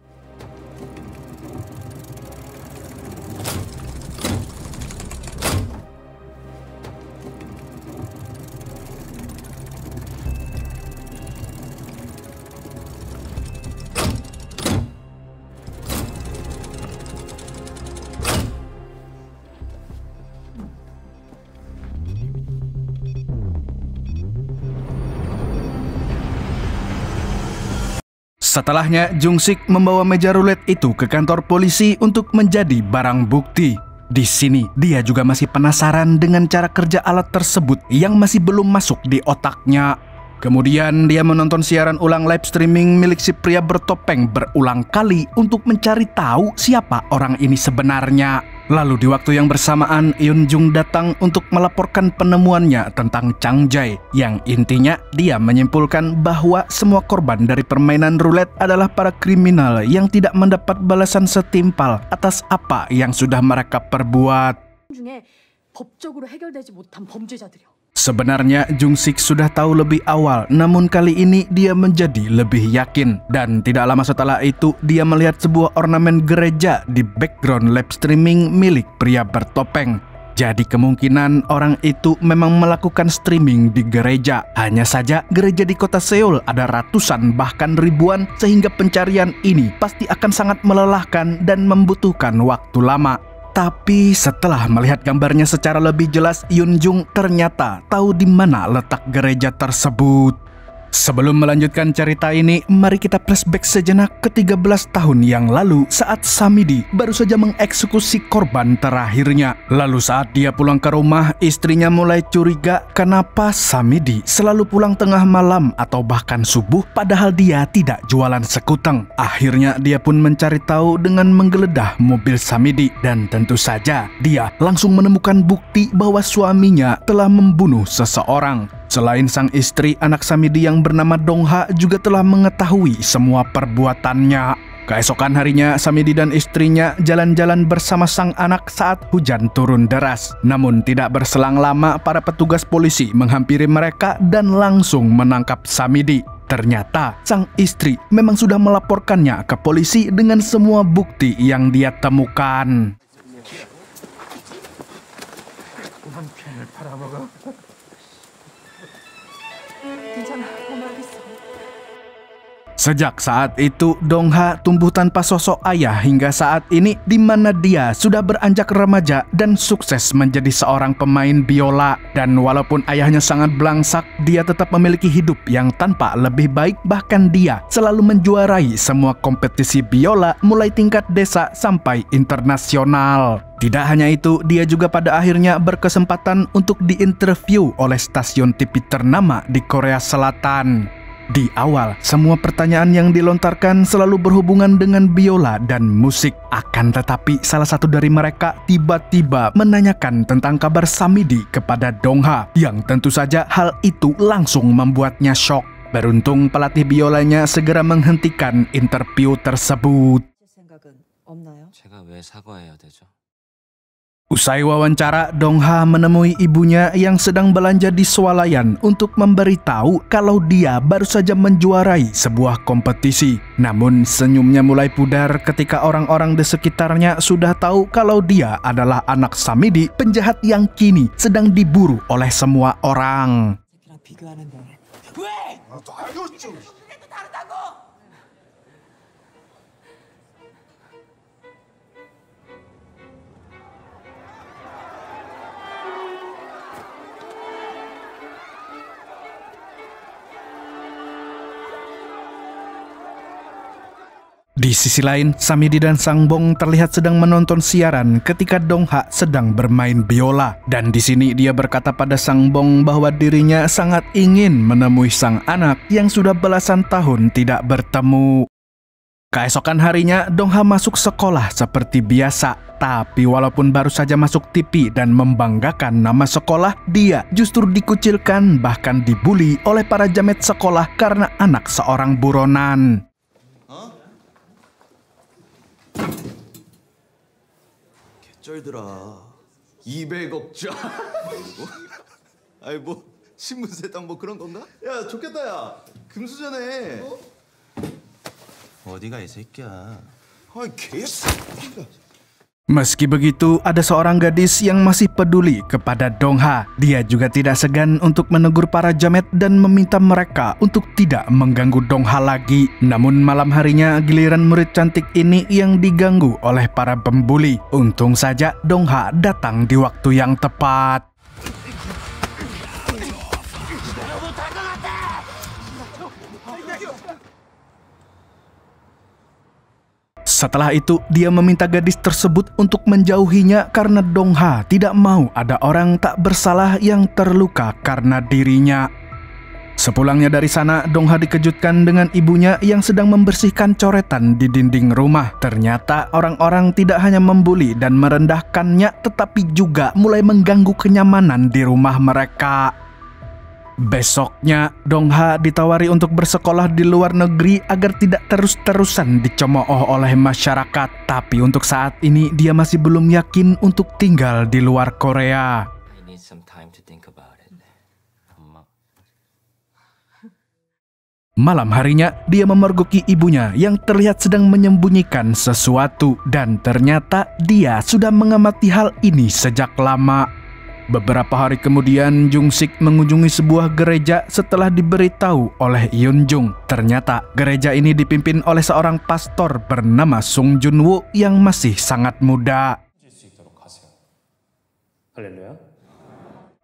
Setelahnya, Jungsik membawa meja rulet itu ke kantor polisi untuk menjadi barang bukti. Di sini, dia juga masih penasaran dengan cara kerja alat tersebut yang masih belum masuk di otaknya. Kemudian, dia menonton siaran ulang live streaming milik si pria bertopeng berulang kali untuk mencari tahu siapa orang ini sebenarnya. Lalu di waktu yang bersamaan, Yoon Jung datang untuk melaporkan penemuannya tentang Chang Jae, yang intinya dia menyimpulkan bahwa semua korban dari permainan rulet adalah para kriminal yang tidak mendapat balasan setimpal atas apa yang sudah mereka perbuat. 법적으로 해결되지 못한 범죄자들이요. Sebenarnya Jungsik sudah tahu lebih awal, namun kali ini dia menjadi lebih yakin. Dan tidak lama setelah itu, dia melihat sebuah ornamen gereja di background live streaming milik pria bertopeng. Jadi kemungkinan orang itu memang melakukan streaming di gereja. Hanya saja gereja di kota Seoul ada ratusan bahkan ribuan, sehingga pencarian ini pasti akan sangat melelahkan dan membutuhkan waktu lama. Tapi setelah melihat gambarnya secara lebih jelas, Yoon Jung ternyata tahu di mana letak gereja tersebut. Sebelum melanjutkan cerita ini, mari kita flashback sejenak ke 13 tahun yang lalu saat Samidi baru saja mengeksekusi korban terakhirnya. Lalu saat dia pulang ke rumah, istrinya mulai curiga kenapa Samidi selalu pulang tengah malam atau bahkan subuh padahal dia tidak jualan sekuteng. Akhirnya dia pun mencari tahu dengan menggeledah mobil Samidi dan tentu saja dia langsung menemukan bukti bahwa suaminya telah membunuh seseorang. Selain sang istri, anak Samidi yang bernama Dongha juga telah mengetahui semua perbuatannya. Keesokan harinya, Samidi dan istrinya jalan-jalan bersama sang anak saat hujan turun deras. Namun tidak berselang lama, para petugas polisi menghampiri mereka dan langsung menangkap Samidi. Ternyata sang istri memang sudah melaporkannya ke polisi dengan semua bukti yang dia temukan. Sejak saat itu, Dongha tumbuh tanpa sosok ayah hingga saat ini di mana dia sudah beranjak remaja dan sukses menjadi seorang pemain biola. Dan walaupun ayahnya sangat belangsak, dia tetap memiliki hidup yang tanpa lebih baik. Bahkan dia selalu menjuarai semua kompetisi biola mulai tingkat desa sampai internasional. Tidak hanya itu, dia juga pada akhirnya berkesempatan untuk diinterview oleh stasiun TV ternama di Korea Selatan. Di awal, semua pertanyaan yang dilontarkan selalu berhubungan dengan biola dan musik. Akan tetapi, salah satu dari mereka tiba-tiba menanyakan tentang kabar Samidi kepada Dongha, yang tentu saja hal itu langsung membuatnya shock. Beruntung pelatih biolanya segera menghentikan interview tersebut. Usai wawancara, Dongha menemui ibunya yang sedang belanja di swalayan untuk memberitahu kalau dia baru saja menjuarai sebuah kompetisi. Namun senyumnya mulai pudar ketika orang-orang di sekitarnya sudah tahu kalau dia adalah anak Samidi, penjahat yang kini sedang diburu oleh semua orang. Di sisi lain, Samidi dan Sangbong terlihat sedang menonton siaran ketika Dongha sedang bermain biola. Dan di sini dia berkata pada Sangbong bahwa dirinya sangat ingin menemui sang anak yang sudah belasan tahun tidak bertemu. Keesokan harinya, Dongha masuk sekolah seperti biasa. Tapi walaupun baru saja masuk TV dan membanggakan nama sekolah, dia justru dikucilkan bahkan dibully oleh para jamet sekolah karena anak seorang buronan. 쩔더라. 200억짜. 아이 뭐 신문 세탁 뭐 그런 건가? 야 좋겠다 야. 금수저네. 어디가 이 새끼야? 아이 개새끼가. Meski begitu, ada seorang gadis yang masih peduli kepada Dongha. Dia juga tidak segan untuk menegur para jamet dan meminta mereka untuk tidak mengganggu Dongha lagi. Namun malam harinya, giliran murid cantik ini yang diganggu oleh para pembuli. Untung saja Dongha datang di waktu yang tepat. Setelah itu, dia meminta gadis tersebut untuk menjauhinya karena Dongha tidak mau ada orang tak bersalah yang terluka karena dirinya. Sepulangnya dari sana, Dongha dikejutkan dengan ibunya yang sedang membersihkan coretan di dinding rumah. Ternyata orang-orang tidak hanya membuli dan merendahkannya, tetapi juga mulai mengganggu kenyamanan di rumah mereka. Besoknya, Dongha ditawari untuk bersekolah di luar negeri agar tidak terus-terusan dicemooh oleh masyarakat. Tapi untuk saat ini, dia masih belum yakin untuk tinggal di luar Korea. Malam harinya, dia memergoki ibunya yang terlihat sedang menyembunyikan sesuatu. Dan ternyata dia sudah mengamati hal ini sejak lama. Beberapa hari kemudian, Jung Sik mengunjungi sebuah gereja setelah diberitahu oleh Yun Jung. Ternyata gereja ini dipimpin oleh seorang pastor bernama Sung Jun Woo yang masih sangat muda.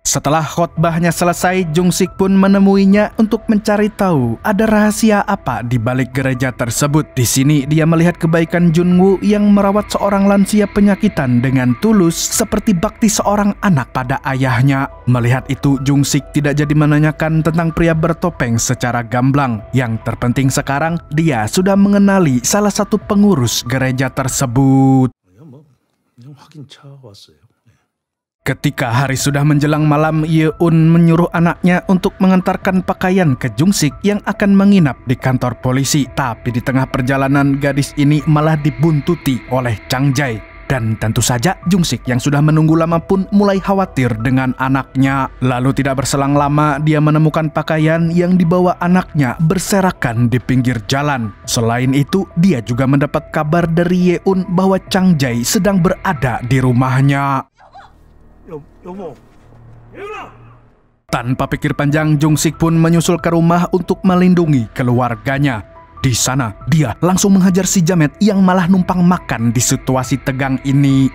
Setelah khotbahnya selesai, Jung-sik pun menemuinya untuk mencari tahu ada rahasia apa di balik gereja tersebut. Di sini dia melihat kebaikan Junwoo yang merawat seorang lansia penyakitan dengan tulus seperti bakti seorang anak pada ayahnya. Melihat itu, Jung-sik tidak jadi menanyakan tentang pria bertopeng secara gamblang. Yang terpenting sekarang, dia sudah mengenali salah satu pengurus gereja tersebut. Ketika hari sudah menjelang malam, Yeun menyuruh anaknya untuk mengantarkan pakaian ke Jung-sik yang akan menginap di kantor polisi. Tapi di tengah perjalanan, gadis ini malah dibuntuti oleh Chang Jae. Dan tentu saja Jung-sik yang sudah menunggu lama pun mulai khawatir dengan anaknya. Lalu tidak berselang lama, dia menemukan pakaian yang dibawa anaknya berserakan di pinggir jalan. Selain itu, dia juga mendapat kabar dari Yeun bahwa Chang Jae sedang berada di rumahnya. Tanpa pikir panjang, Jung-sik pun menyusul ke rumah untuk melindungi keluarganya. Di sana, dia langsung menghajar si Jamet yang malah numpang makan di situasi tegang ini.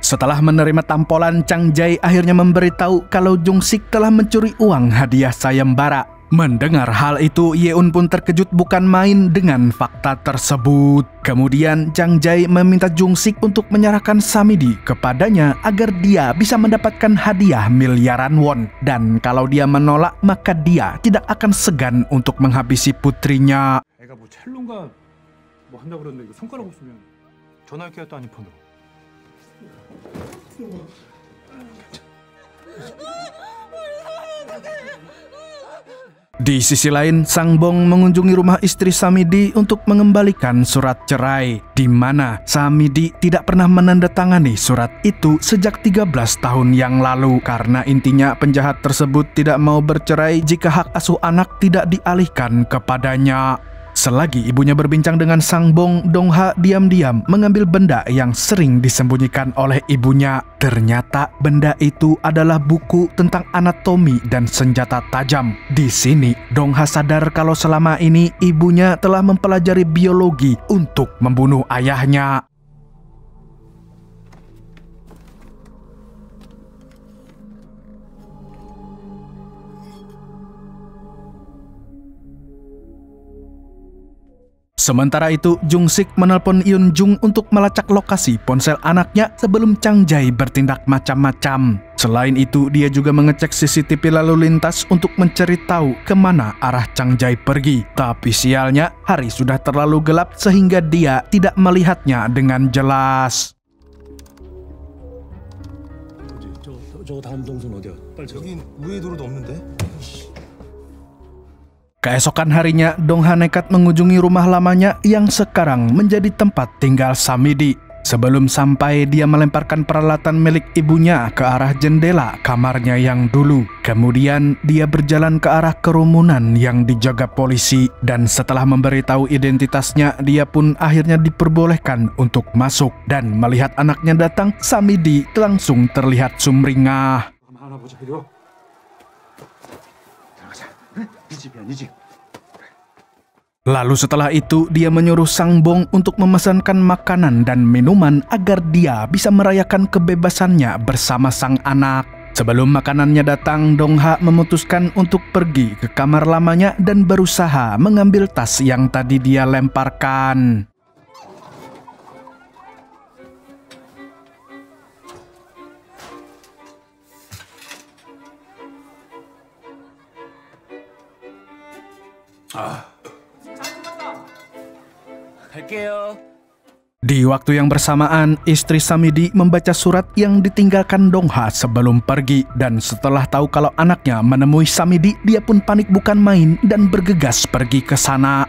Setelah menerima tampolan, Chang Jae akhirnya memberitahu kalau Jung-sik telah mencuri uang hadiah sayembara. Mendengar hal itu, Yeun pun terkejut bukan main dengan fakta tersebut. Kemudian Chang Jae meminta Jung-sik untuk menyerahkan Samidi kepadanya agar dia bisa mendapatkan hadiah miliaran won. Dan kalau dia menolak, maka dia tidak akan segan untuk menghabisi putrinya. 애가 뭐 첼로인가 뭐 한다고 그러는데 이거 손가락 없으면 전화할 게 또 아닌 폰으로. Di sisi lain, Sang Bong mengunjungi rumah istri Samidi untuk mengembalikan surat cerai, di mana Samidi tidak pernah menandatangani surat itu sejak 13 tahun yang lalu. Karena intinya penjahat tersebut tidak mau bercerai jika hak asuh anak tidak dialihkan kepadanya. Selagi ibunya berbincang dengan Sang Bong, Dong-ha diam-diam mengambil benda yang sering disembunyikan oleh ibunya. Ternyata benda itu adalah buku tentang anatomi dan senjata tajam. Di sini, Dong-ha sadar kalau selama ini ibunya telah mempelajari biologi untuk membunuh ayahnya. Sementara itu, Jung-sik menelpon Yeon Jung untuk melacak lokasi ponsel anaknya sebelum Chang Jae bertindak macam-macam. Selain itu, dia juga mengecek CCTV lalu lintas untuk mencari tahu kemana arah Chang Jae pergi. Tapi sialnya, hari sudah terlalu gelap sehingga dia tidak melihatnya dengan jelas. 저 다음 동선 어디야? 빨리 여긴 우회도로도 없는데? Keesokan harinya, Dong-ha nekat mengunjungi rumah lamanya yang sekarang menjadi tempat tinggal Samidi. Sebelum sampai, dia melemparkan peralatan milik ibunya ke arah jendela kamarnya yang dulu. Kemudian, dia berjalan ke arah kerumunan yang dijaga polisi. Dan setelah memberitahu identitasnya, dia pun akhirnya diperbolehkan untuk masuk. Dan melihat anaknya datang, Samidi langsung terlihat sumringah. Lalu setelah itu, dia menyuruh Sang Bong untuk memesankan makanan dan minuman agar dia bisa merayakan kebebasannya bersama sang anak. Sebelum makanannya datang, Dong-ha memutuskan untuk pergi ke kamar lamanya dan berusaha mengambil tas yang tadi dia lemparkan. Di waktu yang bersamaan, istri Samidi membaca surat yang ditinggalkan Dong-ha sebelum pergi. Dan setelah tahu kalau anaknya menemui Samidi, dia pun panik bukan main dan bergegas pergi ke sana.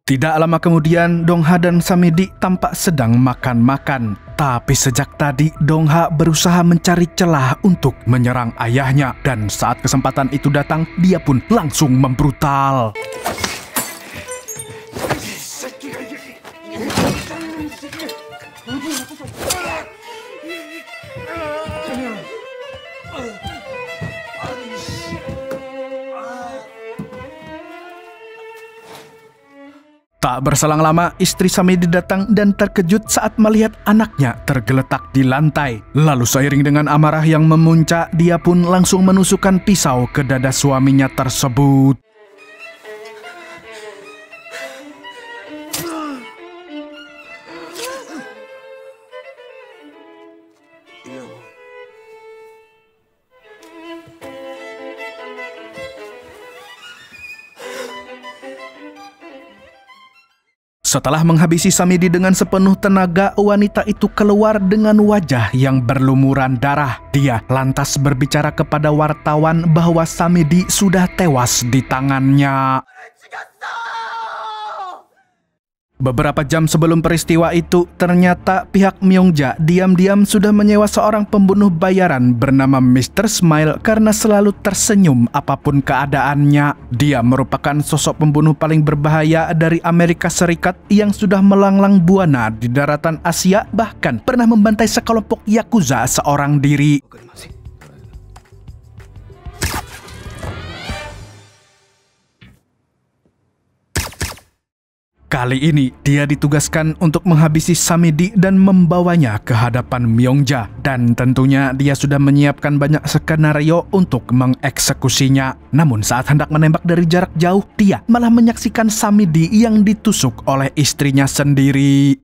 Tidak lama kemudian, Dong-ha dan Samidi tampak sedang makan-makan. Tapi sejak tadi, Dong-ha berusaha mencari celah untuk menyerang ayahnya. Dan saat kesempatan itu datang, dia pun langsung membrutal. Tak berselang lama, istri Samidi datang dan terkejut saat melihat anaknya tergeletak di lantai. Lalu seiring dengan amarah yang memuncak, dia pun langsung menusukkan pisau ke dada suaminya tersebut. Setelah menghabisi Samidi dengan sepenuh tenaga, wanita itu keluar dengan wajah yang berlumuran darah. Dia lantas berbicara kepada wartawan bahwa Samidi sudah tewas di tangannya. Beberapa jam sebelum peristiwa itu, ternyata pihak Myongja diam-diam sudah menyewa seorang pembunuh bayaran bernama Mr. Smile karena selalu tersenyum apapun keadaannya. Dia merupakan sosok pembunuh paling berbahaya dari Amerika Serikat yang sudah melanglang buana di daratan Asia, bahkan pernah membantai sekelompok Yakuza seorang diri. Kali ini, dia ditugaskan untuk menghabisi Samidi dan membawanya ke hadapan Myongja. Dan tentunya dia sudah menyiapkan banyak skenario untuk mengeksekusinya. Namun saat hendak menembak dari jarak jauh, dia malah menyaksikan Samidi yang ditusuk oleh istrinya sendiri.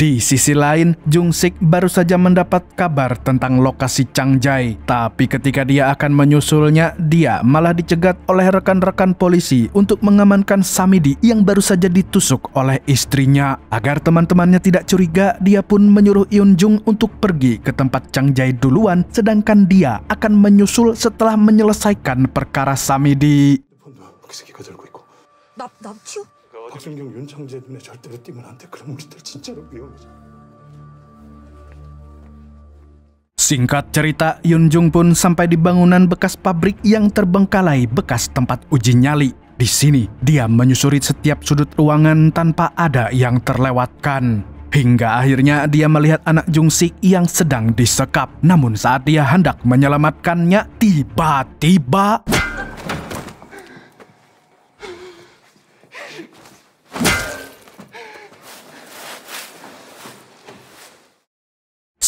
Di sisi lain, Jung-sik baru saja mendapat kabar tentang lokasi Changjai. Tapi ketika dia akan menyusulnya, dia malah dicegat oleh rekan-rekan polisi untuk mengamankan Samidi yang baru saja ditusuk oleh istrinya. Agar teman-temannya tidak curiga, dia pun menyuruh Eun-jung untuk pergi ke tempat Changjai duluan, sedangkan dia akan menyusul setelah menyelesaikan perkara Samidi. 박순경 윤창재 눈에 절대로 띄면 안 돼. 그럼 우리들 진짜로 위험해져. Singkat cerita, Eun-jung pun sampai di bangunan bekas pabrik yang terbengkalai bekas tempat uji nyali. Di sini, dia menyusuri setiap sudut ruangan tanpa ada yang terlewatkan. Hingga akhirnya dia melihat anak Jung-sik yang sedang disekap. Namun saat dia hendak menyelamatkannya, tiba-tiba...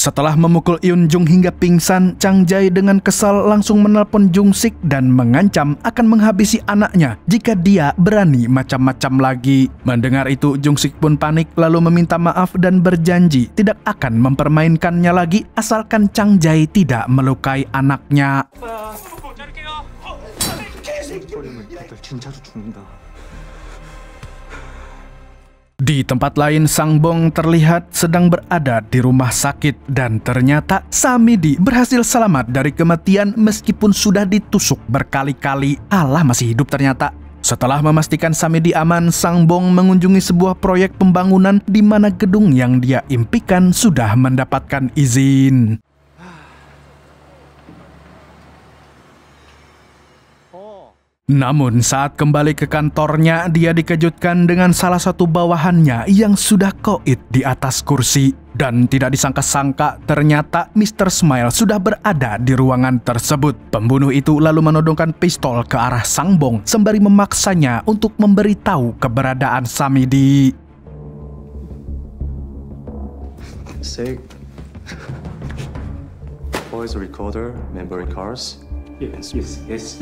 Setelah memukul Eun-jung hingga pingsan, Changjai dengan kesal langsung menelpon Jung-sik dan mengancam akan menghabisi anaknya jika dia berani macam-macam lagi. Mendengar itu, Jung-sik pun panik lalu meminta maaf dan berjanji tidak akan mempermainkannya lagi asalkan Changjai tidak melukai anaknya. Di tempat lain, Sang-bong terlihat sedang berada di rumah sakit dan ternyata Samidi berhasil selamat dari kematian meskipun sudah ditusuk berkali-kali. Allah, masih hidup ternyata. Setelah memastikan Samidi aman, Sang-bong mengunjungi sebuah proyek pembangunan di mana gedung yang dia impikan sudah mendapatkan izin. Namun saat kembali ke kantornya, dia dikejutkan dengan salah satu bawahannya yang sudah koit di atas kursi. Dan tidak disangka-sangka, ternyata Mr. Smile sudah berada di ruangan tersebut. Pembunuh itu lalu menodongkan pistol ke arah Sang-bong sembari memaksanya untuk memberitahu keberadaan Samidi. Say, voice recorder, memory cards. Yes.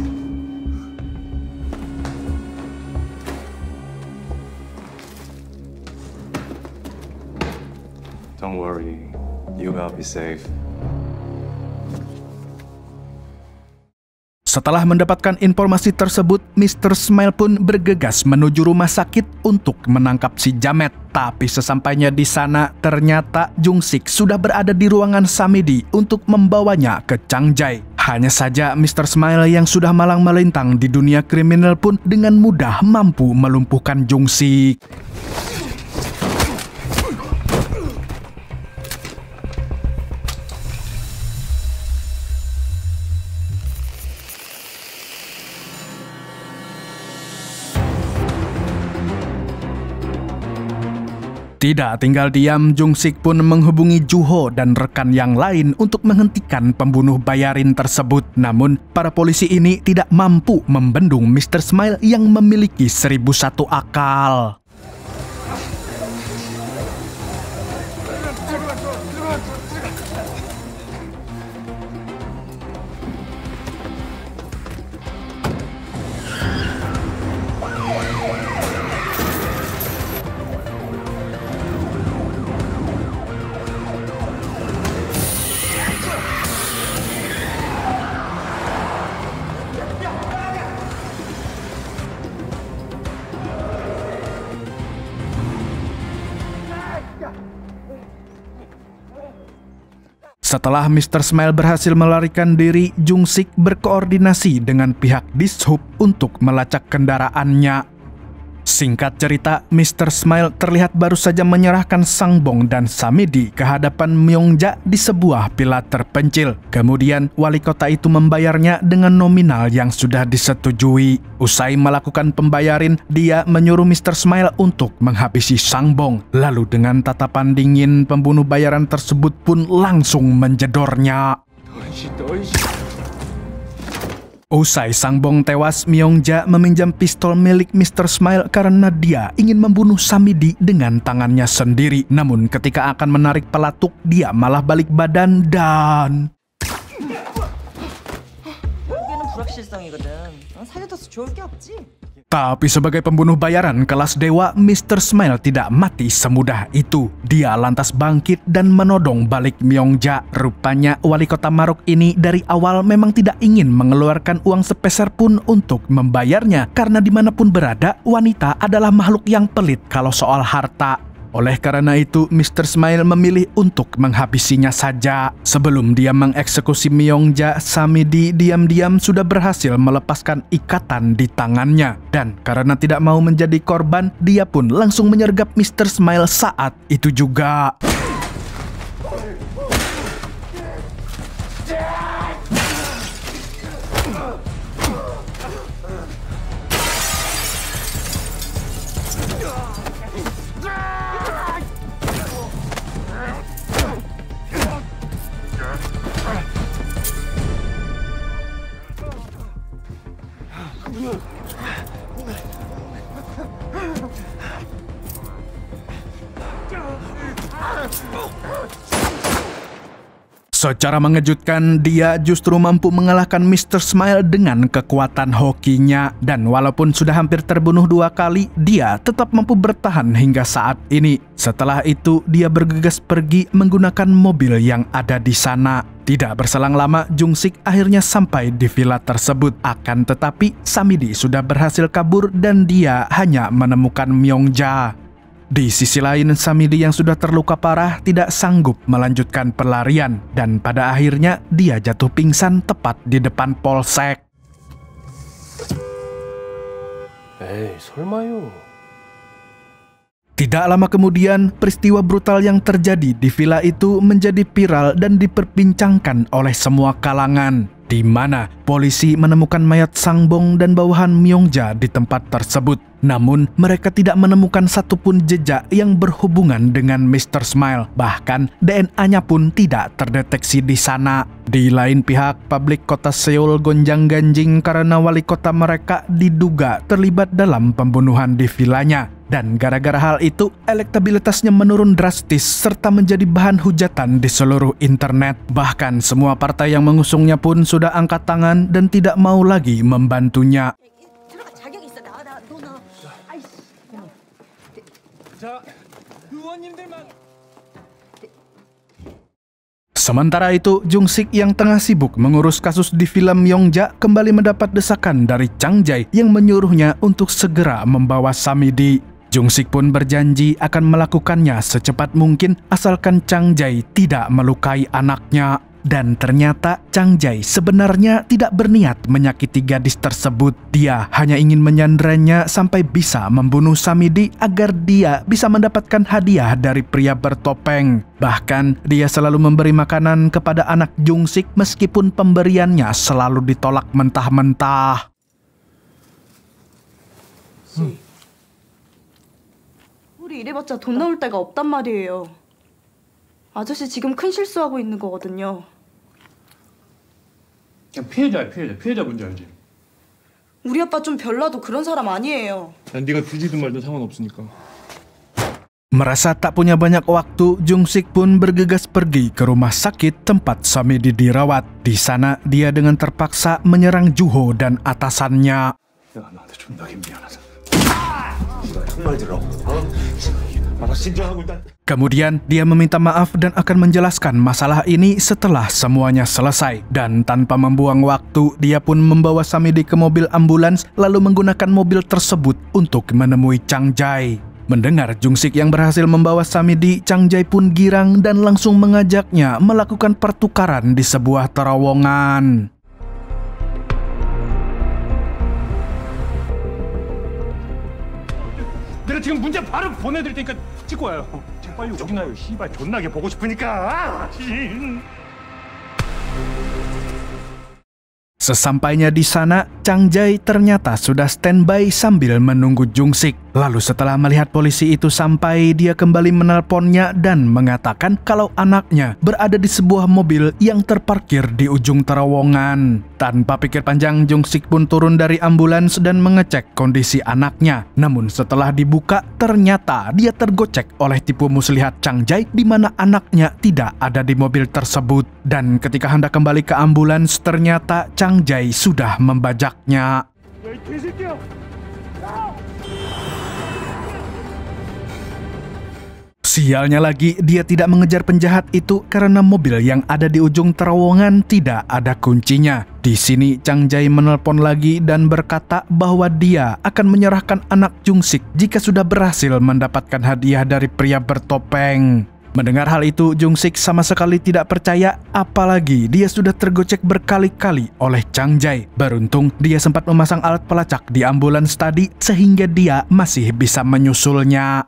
Don't worry, you will be safe. Setelah mendapatkan informasi tersebut, Mr. Smile pun bergegas menuju rumah sakit untuk menangkap si Jamet. Tapi sesampainya di sana, ternyata Jung-sik sudah berada di ruangan Samidi untuk membawanya ke Changjai. Hanya saja Mr. Smile yang sudah malang melintang di dunia kriminal pun dengan mudah mampu melumpuhkan Jung-sik. Tidak tinggal diam, Jung Sik pun menghubungi Juho dan rekan yang lain untuk menghentikan pembunuh bayarin tersebut. Namun, para polisi ini tidak mampu membendung Mr. Smile yang memiliki 1001 akal. Setelah Mr. Smile berhasil melarikan diri, Jung Sik berkoordinasi dengan pihak Dishub untuk melacak kendaraannya. Singkat cerita, Mr. Smile terlihat baru saja menyerahkan Sangbong dan Samidi ke hadapan Myongja di sebuah villa terpencil. Kemudian, wali kota itu membayarnya dengan nominal yang sudah disetujui. Usai melakukan pembayaran, dia menyuruh Mr. Smile untuk menghabisi Sangbong. Lalu dengan tatapan dingin, pembunuh bayaran tersebut pun langsung menjedornya. Usai Sangbong tewas, Myongja meminjam pistol milik Mr. Smile karena dia ingin membunuh Samidi dengan tangannya sendiri. Namun ketika akan menarik pelatuk, dia malah balik badan dan... Tapi sebagai pembunuh bayaran kelas dewa, Mr. Smile tidak mati semudah itu. Dia lantas bangkit dan menodong balik Myongja. Rupanya wali kota Marok ini dari awal memang tidak ingin mengeluarkan uang sepeser pun untuk membayarnya. Karena dimanapun berada, wanita adalah makhluk yang pelit kalau soal harta. Oleh karena itu, Mr. Smile memilih untuk menghabisinya saja. Sebelum dia mengeksekusi Myongja, Samidi diam-diam sudah berhasil melepaskan ikatan di tangannya. Dan karena tidak mau menjadi korban, dia pun langsung menyergap Mr. Smile saat itu juga. Secara mengejutkan, dia justru mampu mengalahkan Mr. Smile dengan kekuatan hokinya. Dan walaupun sudah hampir terbunuh 2 kali, dia tetap mampu bertahan hingga saat ini. Setelah itu, dia bergegas pergi menggunakan mobil yang ada di sana. Tidak berselang lama, Jung Sik akhirnya sampai di villa tersebut. Akan tetapi, Samidi sudah berhasil kabur dan dia hanya menemukan Myongja. Di sisi lain, Samidi yang sudah terluka parah tidak sanggup melanjutkan pelarian dan pada akhirnya dia jatuh pingsan tepat di depan polsek. 설마요. Tidak lama kemudian, peristiwa brutal yang terjadi di villa itu menjadi viral dan diperbincangkan oleh semua kalangan, di mana polisi menemukan mayat Sangbong dan bawahan Myongja di tempat tersebut. Namun, mereka tidak menemukan satupun jejak yang berhubungan dengan Mr. Smile. Bahkan, DNA-nya pun tidak terdeteksi di sana. Di lain pihak, publik kota Seoul gonjang-ganjing karena wali kota mereka diduga terlibat dalam pembunuhan di villanya. Dan gara-gara hal itu, elektabilitasnya menurun drastis serta menjadi bahan hujatan di seluruh internet. Bahkan, semua partai yang mengusungnya pun sudah angkat tangan dan tidak mau lagi membantunya. Sementara itu, Jung Sik yang tengah sibuk mengurus kasus di film Myongja kembali mendapat desakan dari Chang Jae yang menyuruhnya untuk segera membawa Samidi. Jung Sik pun berjanji akan melakukannya secepat mungkin asalkan Chang Jae tidak melukai anaknya. Dan ternyata Chang Jae sebenarnya tidak berniat menyakiti gadis tersebut. Dia hanya ingin menyandranya sampai bisa membunuh Samidi agar dia bisa mendapatkan hadiah dari pria bertopeng. Bahkan dia selalu memberi makanan kepada anak Jung Sik meskipun pemberiannya selalu ditolak mentah-mentah. 아무리 이래봤자 돈 나올 데가 없단 말이에요. 아저씨 지금 큰 실수하고 있는 거거든요. 그냥 피해자야, 피해자 뭔지 알지? 우리 아빠 좀 별나도 그런 사람 아니에요. 난 네가 뒤지든 말든 상관없으니까. Merasa tak punya banyak waktu, Jung-sik pun bergegas pergi ke rumah sakit tempat Samidi dirawat. Di sana, dia dengan terpaksa menyerang Juho dan atasannya. 야, 나한테 존나게 미안하다. 정말 들어. 알아, 진정하고 일단. Kemudian, dia meminta maaf dan akan menjelaskan masalah ini setelah semuanya selesai. Dan tanpa membuang waktu, dia pun membawa Samidi ke mobil ambulans lalu menggunakan mobil tersebut untuk menemui Chang Jae. Mendengar Jung-sik yang berhasil membawa Samidi, Chang Jae pun girang dan langsung mengajaknya melakukan pertukaran di sebuah terowongan. 내가 지금 문제 바로 보내드릴 테니까 찍고 와요. 지금 빨리 오긴 와요. 씨발 존나게 보고 싶으니까. Sesampainya di sana, Chang Jae ternyata sudah standby sambil menunggu Jung-sik. Lalu setelah melihat polisi itu sampai, dia kembali menelponnya dan mengatakan kalau anaknya berada di sebuah mobil yang terparkir di ujung terowongan. Tanpa pikir panjang, Jung-sik pun turun dari ambulans dan mengecek kondisi anaknya. Namun setelah dibuka, ternyata dia tergocek oleh tipu muslihat Chang Jae di mana anaknya tidak ada di mobil tersebut. Dan ketika hendak kembali ke ambulans, ternyata Chang Jae sudah membajaknya. Sialnya lagi, dia tidak mengejar penjahat itu karena mobil yang ada di ujung terowongan tidak ada kuncinya. Di sini Chang Jae menelpon lagi dan berkata bahwa dia akan menyerahkan anak Jung-sik jika sudah berhasil mendapatkan hadiah dari pria bertopeng. Mendengar hal itu, Jung-sik sama sekali tidak percaya, apalagi dia sudah tergocek berkali-kali oleh Chang Jae. Beruntung dia sempat memasang alat pelacak di ambulans tadi sehingga dia masih bisa menyusulnya.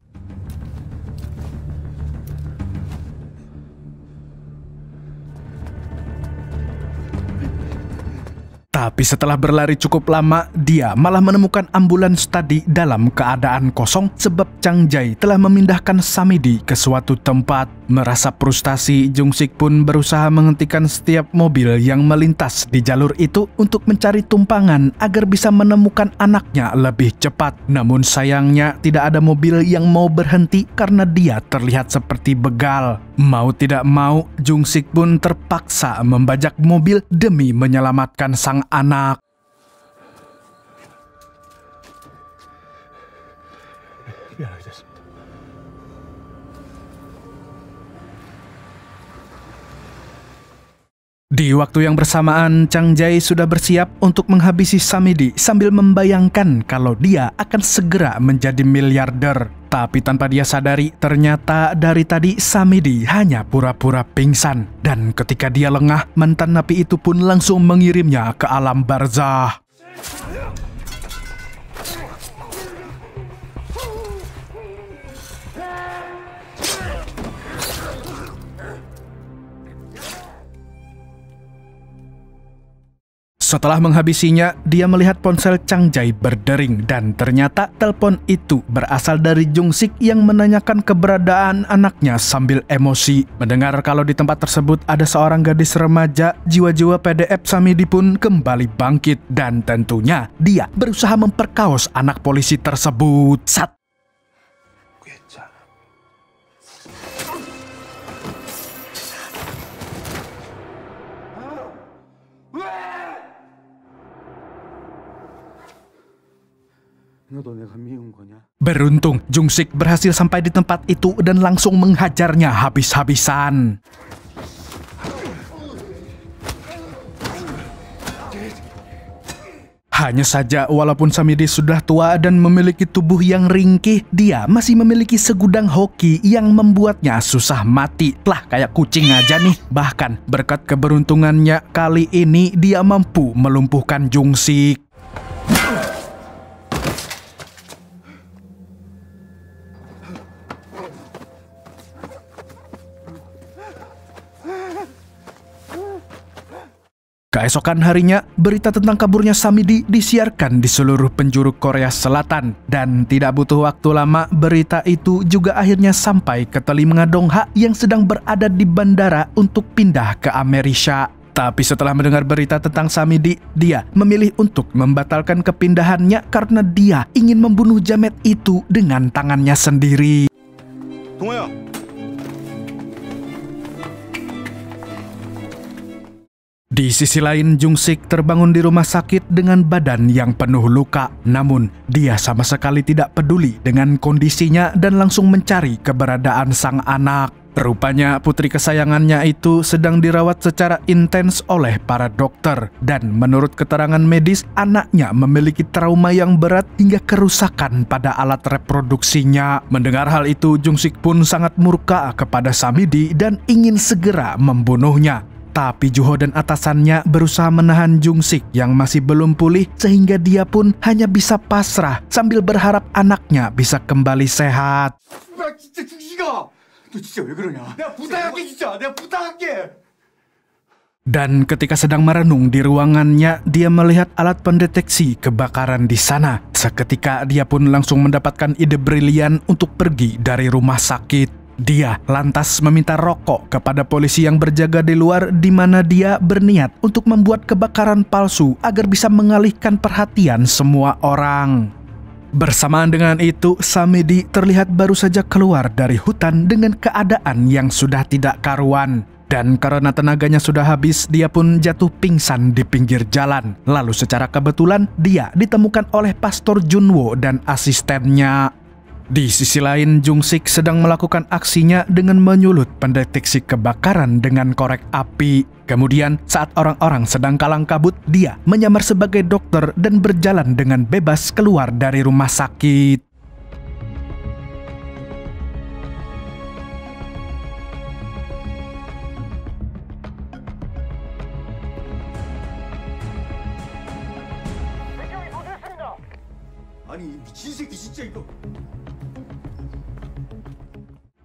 Tapi setelah berlari cukup lama, dia malah menemukan ambulans tadi dalam keadaan kosong sebab Chang Jae telah memindahkan Samidi ke suatu tempat. Merasa frustasi, Jung-sik pun berusaha menghentikan setiap mobil yang melintas di jalur itu untuk mencari tumpangan agar bisa menemukan anaknya lebih cepat. Namun sayangnya tidak ada mobil yang mau berhenti karena dia terlihat seperti begal. Mau tidak mau, Jung-sik pun terpaksa membajak mobil demi menyelamatkan sang anak. Di waktu yang bersamaan, Chang Jae sudah bersiap untuk menghabisi Samidi sambil membayangkan kalau dia akan segera menjadi miliarder. Tapi tanpa dia sadari, ternyata dari tadi Samidi hanya pura-pura pingsan. Dan ketika dia lengah, mantan napi itu pun langsung mengirimnya ke alam barzah. Setelah menghabisinya, dia melihat ponsel Chang Jae berdering dan ternyata telepon itu berasal dari Jung-sik yang menanyakan keberadaan anaknya sambil emosi. Mendengar kalau di tempat tersebut ada seorang gadis remaja, jiwa-jiwa PDF Samidi pun kembali bangkit dan tentunya dia berusaha memperkaos anak polisi tersebut. Beruntung, Jung-sik berhasil sampai di tempat itu dan langsung menghajarnya habis-habisan. Hanya saja, walaupun Samidi sudah tua dan memiliki tubuh yang ringkih, dia masih memiliki segudang hoki yang membuatnya susah mati. Lah, kayak kucing aja nih. Bahkan, berkat keberuntungannya, kali ini dia mampu melumpuhkan Jung-sik. Keesokan harinya, berita tentang kaburnya Samidi disiarkan di seluruh penjuru Korea Selatan. Dan tidak butuh waktu lama, berita itu juga akhirnya sampai ke telinga Dongha yang sedang berada di bandara untuk pindah ke Amerika. Tapi setelah mendengar berita tentang Samidi, dia memilih untuk membatalkan kepindahannya karena dia ingin membunuh jamet itu dengan tangannya sendiri. 동호야. Di sisi lain, Jung-sik terbangun di rumah sakit dengan badan yang penuh luka. Namun, dia sama sekali tidak peduli dengan kondisinya dan langsung mencari keberadaan sang anak. Rupanya putri kesayangannya itu sedang dirawat secara intens oleh para dokter. Dan menurut keterangan medis, anaknya memiliki trauma yang berat hingga kerusakan pada alat reproduksinya. Mendengar hal itu, Jung-sik pun sangat murka kepada Samidi dan ingin segera membunuhnya. Tapi Juho dan atasannya berusaha menahan Jung-sik yang masih belum pulih sehingga dia pun hanya bisa pasrah sambil berharap anaknya bisa kembali sehat. Dan ketika sedang merenung di ruangannya, dia melihat alat pendeteksi kebakaran di sana. Seketika dia pun langsung mendapatkan ide brilian untuk pergi dari rumah sakit. Dia lantas meminta rokok kepada polisi yang berjaga di luar, di mana dia berniat untuk membuat kebakaran palsu agar bisa mengalihkan perhatian semua orang. Bersamaan dengan itu, Samidi terlihat baru saja keluar dari hutan dengan keadaan yang sudah tidak karuan. Dan karena tenaganya sudah habis, dia pun jatuh pingsan di pinggir jalan. Lalu secara kebetulan, dia ditemukan oleh Pastor Junwo dan asistennya. Di sisi lain, Jung-sik sedang melakukan aksinya dengan menyulut pendeteksi kebakaran dengan korek api. Kemudian, saat orang-orang sedang kalang kabut, dia menyamar sebagai dokter dan berjalan dengan bebas keluar dari rumah sakit.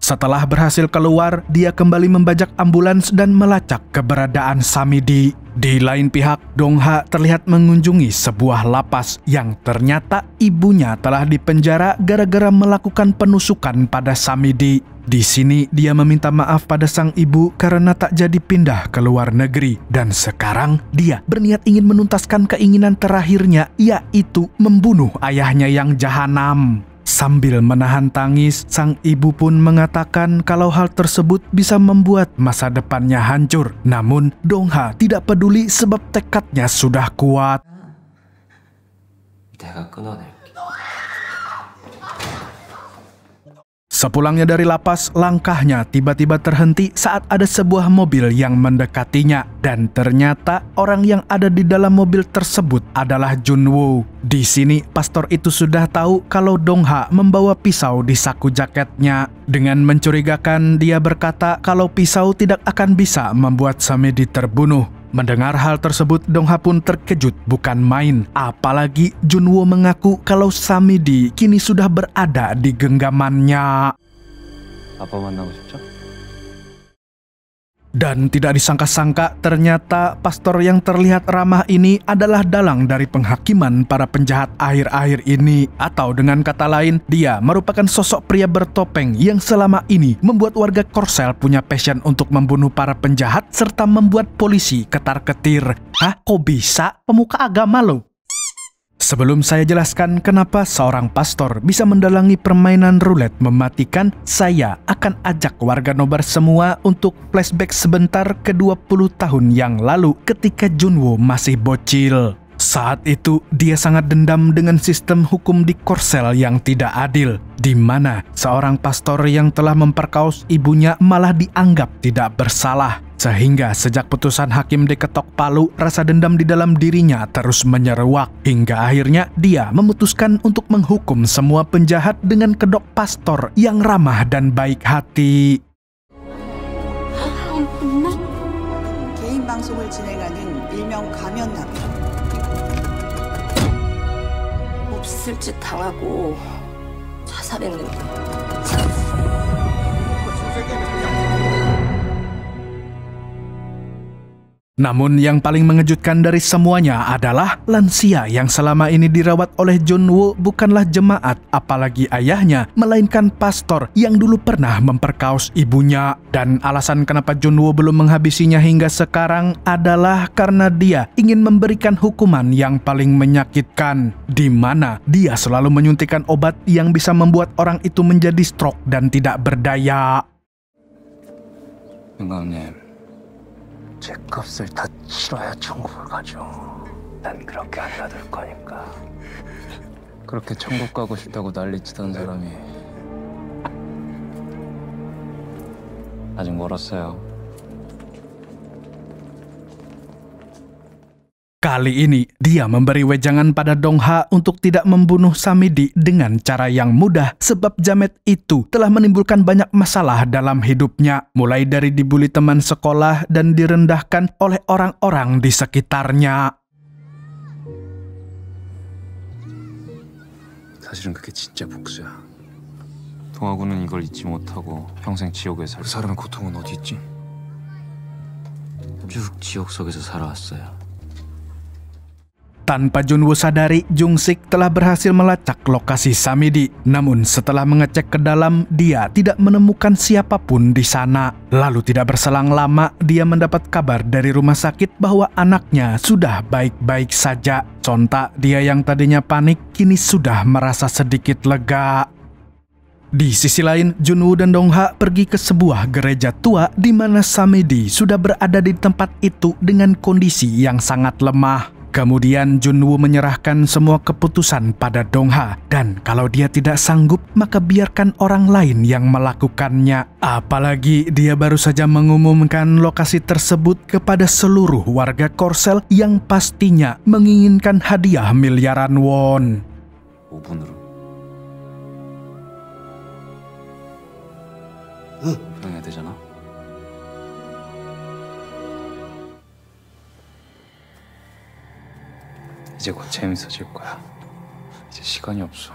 Setelah berhasil keluar, dia kembali membajak ambulans dan melacak keberadaan Samidi. Di lain pihak, Dongha terlihat mengunjungi sebuah lapas yang ternyata ibunya telah dipenjara gara-gara melakukan penusukan pada Samidi. Di sini dia meminta maaf pada sang ibu karena tak jadi pindah ke luar negeri. Dan sekarang dia berniat ingin menuntaskan keinginan terakhirnya, yaitu membunuh ayahnya yang jahanam. Sambil menahan tangis, sang ibu pun mengatakan kalau hal tersebut bisa membuat masa depannya hancur. Namun, Dongha tidak peduli sebab tekadnya sudah kuat. Sepulangnya dari lapas, langkahnya tiba-tiba terhenti saat ada sebuah mobil yang mendekatinya. Dan ternyata orang yang ada di dalam mobil tersebut adalah Junwo. Di sini, pastor itu sudah tahu kalau Dongha membawa pisau di saku jaketnya. Dengan mencurigakan, dia berkata kalau pisau tidak akan bisa membuat Samidi terbunuh. Mendengar hal tersebut, Dongha pun terkejut bukan main. Apalagi Junwo mengaku kalau Samidi kini sudah berada di genggamannya. Apa 만나고 싶죠? Dan tidak disangka-sangka, ternyata pastor yang terlihat ramah ini adalah dalang dari penghakiman para penjahat akhir-akhir ini. Atau dengan kata lain, dia merupakan sosok pria bertopeng yang selama ini membuat warga Korsel punya passion untuk membunuh para penjahat serta membuat polisi ketar-ketir. Hah? Kok bisa? Pemuka agama loh. Sebelum saya jelaskan kenapa seorang pastor bisa mendalangi permainan roulette mematikan, saya akan ajak warga Nobar semua untuk flashback sebentar ke 20 tahun yang lalu ketika Junwo masih bocil. Saat itu, dia sangat dendam dengan sistem hukum di Korsel yang tidak adil, di mana seorang pastor yang telah memperkaos ibunya malah dianggap tidak bersalah. Sehingga sejak putusan hakim diketok palu, rasa dendam di dalam dirinya terus menyeruak. Hingga akhirnya dia memutuskan untuk menghukum semua penjahat dengan kedok pastor yang ramah dan baik hati. 개인 방송을 진행하는 일명 가면남. 없을 짓 당하고 자살했는데. Namun yang paling mengejutkan dari semuanya adalah lansia yang selama ini dirawat oleh Junwoo bukanlah jemaat apalagi ayahnya, melainkan pastor yang dulu pernah memperkaos ibunya. Dan alasan kenapa Junwoo belum menghabisinya hingga sekarang adalah karena dia ingin memberikan hukuman yang paling menyakitkan, di mana dia selalu menyuntikkan obat yang bisa membuat orang itu menjadi stroke dan tidak berdaya. 영감님, 제 값을 다 치러야 천국을 가죠. 난 그렇게 안 놔둘 거니까. 그렇게 천국 가고 싶다고 난리치던 사람이 아직 멀었어요. Kali ini, dia memberi wejangan pada Dong-ha untuk tidak membunuh Samidi dengan cara yang mudah sebab jamet itu telah menimbulkan banyak masalah dalam hidupnya, mulai dari dibully teman sekolah dan direndahkan oleh orang-orang di sekitarnya. 사실은 그게 진짜 복수야. 동아군은 이걸 잊지 못하고 평생 지옥에 살. 그 사람의 고통은 어디 있지? 쭉 지옥 속에서 살아왔어요. Tanpa Junwoo sadari, Jung-sik telah berhasil melacak lokasi Samidi. Namun setelah mengecek ke dalam, dia tidak menemukan siapapun di sana. Lalu tidak berselang lama, dia mendapat kabar dari rumah sakit bahwa anaknya sudah baik-baik saja. Sontak dia yang tadinya panik, kini sudah merasa sedikit lega. Di sisi lain, Junwoo dan Dong-ha pergi ke sebuah gereja tua di mana Samidi sudah berada di tempat itu dengan kondisi yang sangat lemah. Kemudian Junwoo menyerahkan semua keputusan pada Dong-ha, dan kalau dia tidak sanggup, maka biarkan orang lain yang melakukannya. Apalagi dia baru saja mengumumkan lokasi tersebut kepada seluruh warga Korsel yang pastinya menginginkan hadiah miliaran won. 5분으로. 분명해야 되잖아. 이제 곧 재밌어질 거야. 이제 시간이 없어.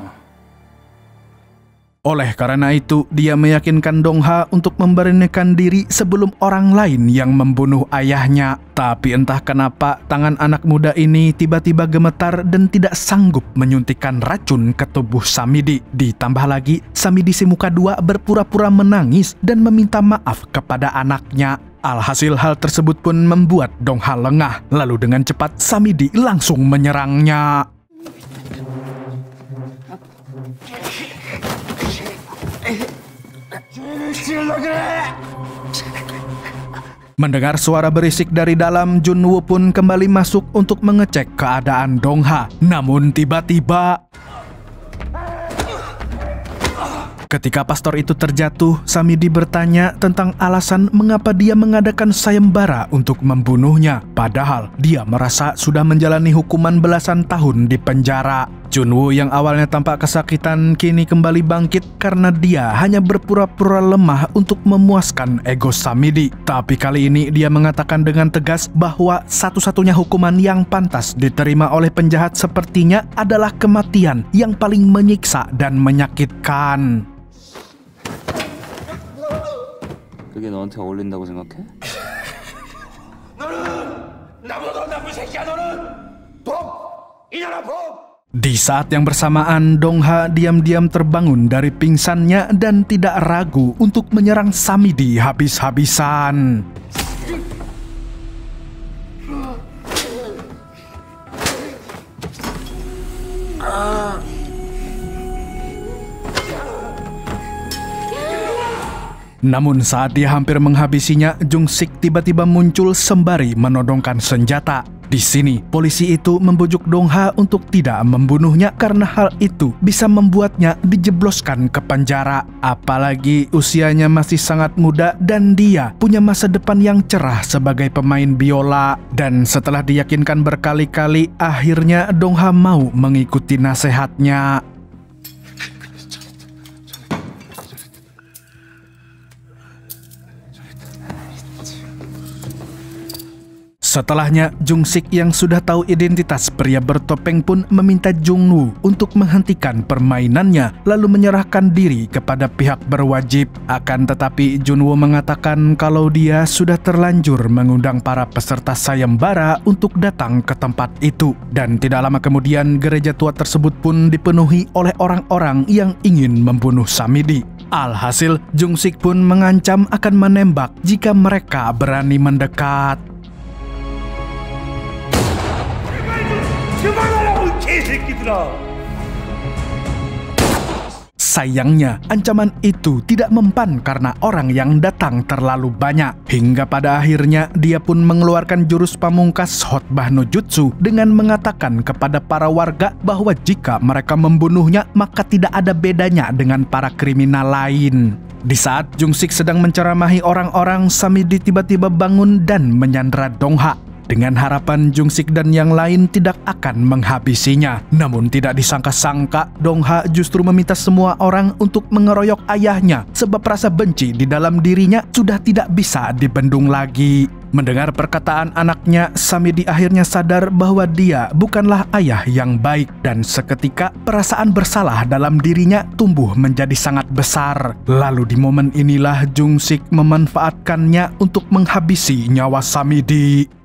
Oleh karena itu, dia meyakinkan Dong-ha untuk memberanikan diri sebelum orang lain yang membunuh ayahnya. Tapi entah kenapa, tangan anak muda ini tiba-tiba gemetar dan tidak sanggup menyuntikkan racun ke tubuh Samidi. Ditambah lagi, Samidi si muka dua berpura-pura menangis dan meminta maaf kepada anaknya. Alhasil hal tersebut pun membuat Dong-ha lengah. Lalu dengan cepat Samidi langsung menyerangnya. Mendengar suara berisik dari dalam, Junwoo pun kembali masuk untuk mengecek keadaan Dong-ha. Namun tiba-tiba, ketika pastor itu terjatuh, Samidi bertanya tentang alasan mengapa dia mengadakan sayembara untuk membunuhnya. Padahal dia merasa sudah menjalani hukuman belasan tahun di penjara. Junwoo yang awalnya tampak kesakitan kini kembali bangkit karena dia hanya berpura-pura lemah untuk memuaskan ego Samidi. Tapi kali ini dia mengatakan dengan tegas bahwa satu-satunya hukuman yang pantas diterima oleh penjahat sepertinya adalah kematian yang paling menyiksa dan menyakitkan. 그게 너한테 어울린다고 생각해? 너는 나보다 나쁜 새끼야 너는! 법! 이 나라 법! Di saat yang bersamaan, Dong-ha diam-diam terbangun dari pingsannya dan tidak ragu untuk menyerang Samidi habis-habisan. Namun saat dia hampir menghabisinya, Jung-sik tiba-tiba muncul sembari menodongkan senjata. Di sini, polisi itu membujuk Dong-ha untuk tidak membunuhnya karena hal itu bisa membuatnya dijebloskan ke penjara. Apalagi usianya masih sangat muda dan dia punya masa depan yang cerah sebagai pemain biola. Dan setelah diyakinkan berkali-kali, akhirnya Dong-ha mau mengikuti nasihatnya. Setelahnya, Jung Sik yang sudah tahu identitas pria bertopeng pun meminta Jung Woo untuk menghentikan permainannya lalu menyerahkan diri kepada pihak berwajib. Akan tetapi Jun Woo mengatakan kalau dia sudah terlanjur mengundang para peserta sayembara untuk datang ke tempat itu. Dan tidak lama kemudian gereja tua tersebut pun dipenuhi oleh orang-orang yang ingin membunuh Samidi. Alhasil, Jung Sik pun mengancam akan menembak jika mereka berani mendekat. Sayangnya, ancaman itu tidak mempan karena orang yang datang terlalu banyak. Hingga pada akhirnya, dia pun mengeluarkan jurus pamungkas Hotbah no Jutsu dengan mengatakan kepada para warga bahwa jika mereka membunuhnya, maka tidak ada bedanya dengan para kriminal lain. Di saat Jung Sik sedang menceramahi orang-orang, Samidi tiba-tiba bangun dan menyandra Dongha. Dengan harapan Jung Sik dan yang lain tidak akan menghabisinya. Namun tidak disangka-sangka, Dongha justru meminta semua orang untuk mengeroyok ayahnya sebab rasa benci di dalam dirinya sudah tidak bisa dibendung lagi. Mendengar perkataan anaknya, Samidi akhirnya sadar bahwa dia bukanlah ayah yang baik dan seketika perasaan bersalah dalam dirinya tumbuh menjadi sangat besar. Lalu di momen inilah Jung Sik memanfaatkannya untuk menghabisi nyawa Samidi.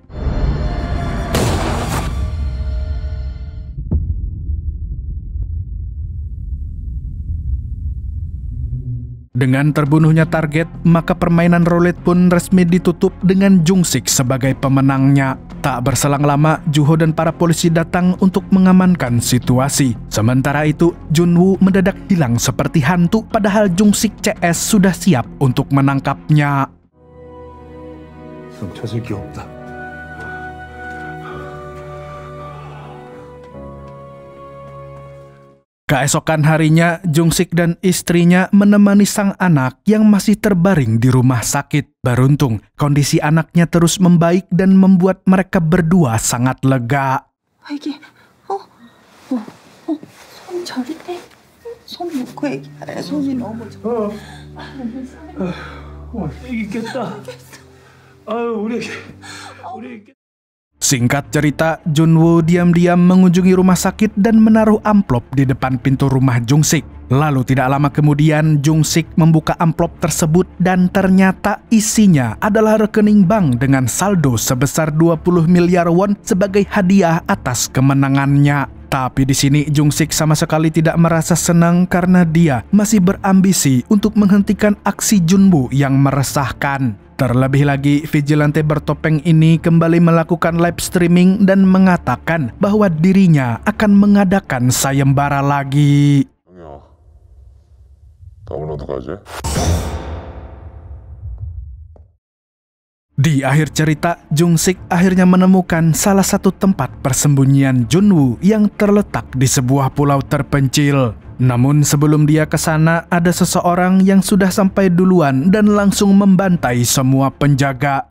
Dengan terbunuhnya target, maka permainan roulette pun resmi ditutup dengan Jung Sik sebagai pemenangnya. Tak berselang lama, Juho dan para polisi datang untuk mengamankan situasi. Sementara itu, Jun Woo mendadak hilang seperti hantu padahal Jung Sik CS sudah siap untuk menangkapnya. Keesokan harinya, Jung Sik dan istrinya menemani sang anak yang masih terbaring di rumah sakit. Beruntung, kondisi anaknya terus membaik dan membuat mereka berdua sangat lega. 손 저리네. 손 놓고 얘기해. 손이 너무 좋아. 이겼다. 우리 Singkat cerita, Jun Woo diam-diam mengunjungi rumah sakit dan menaruh amplop di depan pintu rumah Jung Sik. Lalu tidak lama kemudian Jung Sik membuka amplop tersebut dan ternyata isinya adalah rekening bank dengan saldo sebesar 20 miliar won sebagai hadiah atas kemenangannya. Tapi di sini Jung Sik sama sekali tidak merasa senang karena dia masih berambisi untuk menghentikan aksi Jun Woo yang meresahkan. Terlebih lagi, vigilante bertopeng ini kembali melakukan live streaming dan mengatakan bahwa dirinya akan mengadakan sayembara lagi. Di akhir cerita, Jung Sik akhirnya menemukan salah satu tempat persembunyian Jun Woo yang terletak di sebuah pulau terpencil. Namun sebelum dia ke sana, ada seseorang yang sudah sampai duluan dan langsung membantai semua penjaga.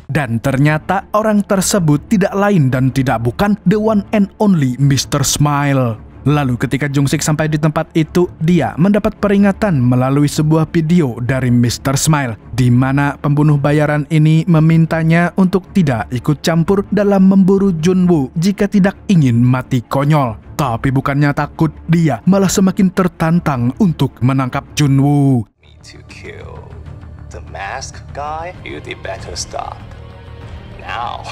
Dan ternyata orang tersebut tidak lain dan tidak bukan the one and only Mr. Smile. Lalu ketika Jung Sik sampai di tempat itu, dia mendapat peringatan melalui sebuah video dari Mr. Smile, di mana pembunuh bayaran ini memintanya untuk tidak ikut campur dalam memburu Jun Woo jika tidak ingin mati konyol. Tapi bukannya takut, dia malah semakin tertantang untuk menangkap Jun Woo. To kill the mask guy, you'd better stop now.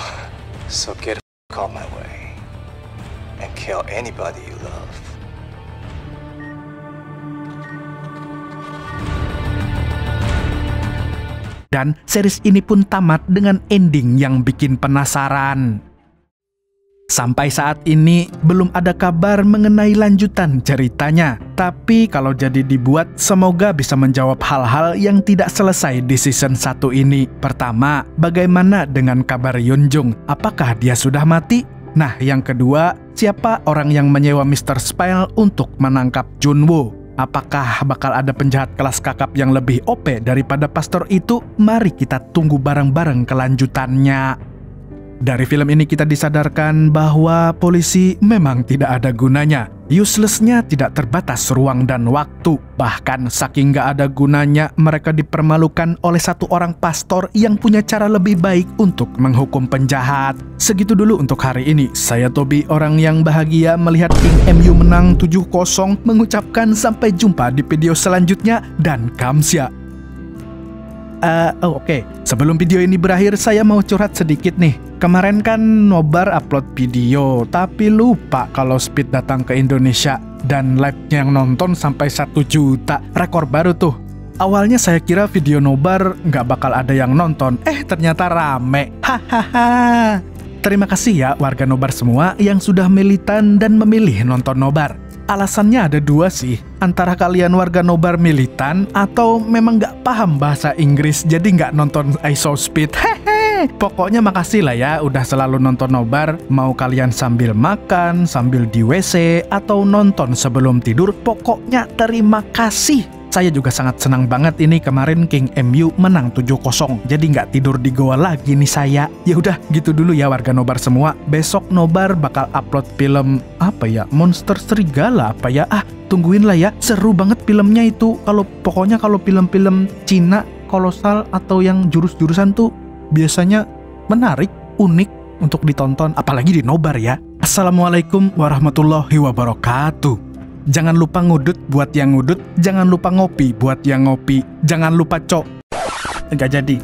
So get out my way and kill anybody you love. Dan series ini pun tamat dengan ending yang bikin penasaran. Sampai saat ini belum ada kabar mengenai lanjutan ceritanya. Tapi kalau jadi dibuat, semoga bisa menjawab hal-hal yang tidak selesai di season 1 ini. Pertama, bagaimana dengan kabar Yunjung? Apakah dia sudah mati? Nah, yang kedua, siapa orang yang menyewa Mr. Smile untuk menangkap Jun Woo? Apakah bakal ada penjahat kelas kakap yang lebih OP daripada pastor itu? Mari kita tunggu bareng-bareng kelanjutannya. Dari film ini kita disadarkan bahwa polisi memang tidak ada gunanya. Useless-nya tidak terbatas ruang dan waktu. Bahkan saking gak ada gunanya, mereka dipermalukan oleh satu orang pastor yang punya cara lebih baik untuk menghukum penjahat. Segitu dulu untuk hari ini. Saya Tobi, orang yang bahagia melihat King MU menang 7-0, mengucapkan sampai jumpa di video selanjutnya dan kamsia. Oke. Sebelum video ini berakhir, saya mau curhat sedikit nih. Kemarin kan Nobar upload video, tapi lupa kalau Speed datang ke Indonesia dan live-nya yang nonton sampai 1 juta. Rekor baru tuh. Awalnya saya kira video Nobar nggak bakal ada yang nonton, ternyata rame. Hahaha. Terima kasih ya warga Nobar semua yang sudah militan dan memilih nonton Nobar. Alasannya ada dua sih, antara kalian warga Nobar militan atau memang nggak paham bahasa Inggris jadi nggak nonton I Saw Speed. Hehe. Pokoknya makasih lah ya udah selalu nonton Nobar, mau kalian sambil makan, sambil di WC, atau nonton sebelum tidur, pokoknya terima kasih. Saya juga sangat senang banget ini kemarin King MU menang 7-0. Jadi nggak tidur di goa lagi nih saya. Ya udah gitu dulu ya warga Nobar semua. Besok Nobar bakal upload film apa ya? Monster Serigala apa ya? Tungguin lah ya. Seru banget filmnya itu. Pokoknya kalau film-film Cina, kolosal atau yang jurus-jurusan tuh biasanya menarik, unik untuk ditonton, apalagi di Nobar ya. Assalamualaikum warahmatullahi wabarakatuh. Jangan lupa ngudut buat yang ngudut, jangan lupa ngopi buat yang ngopi, jangan lupa Enggak jadi.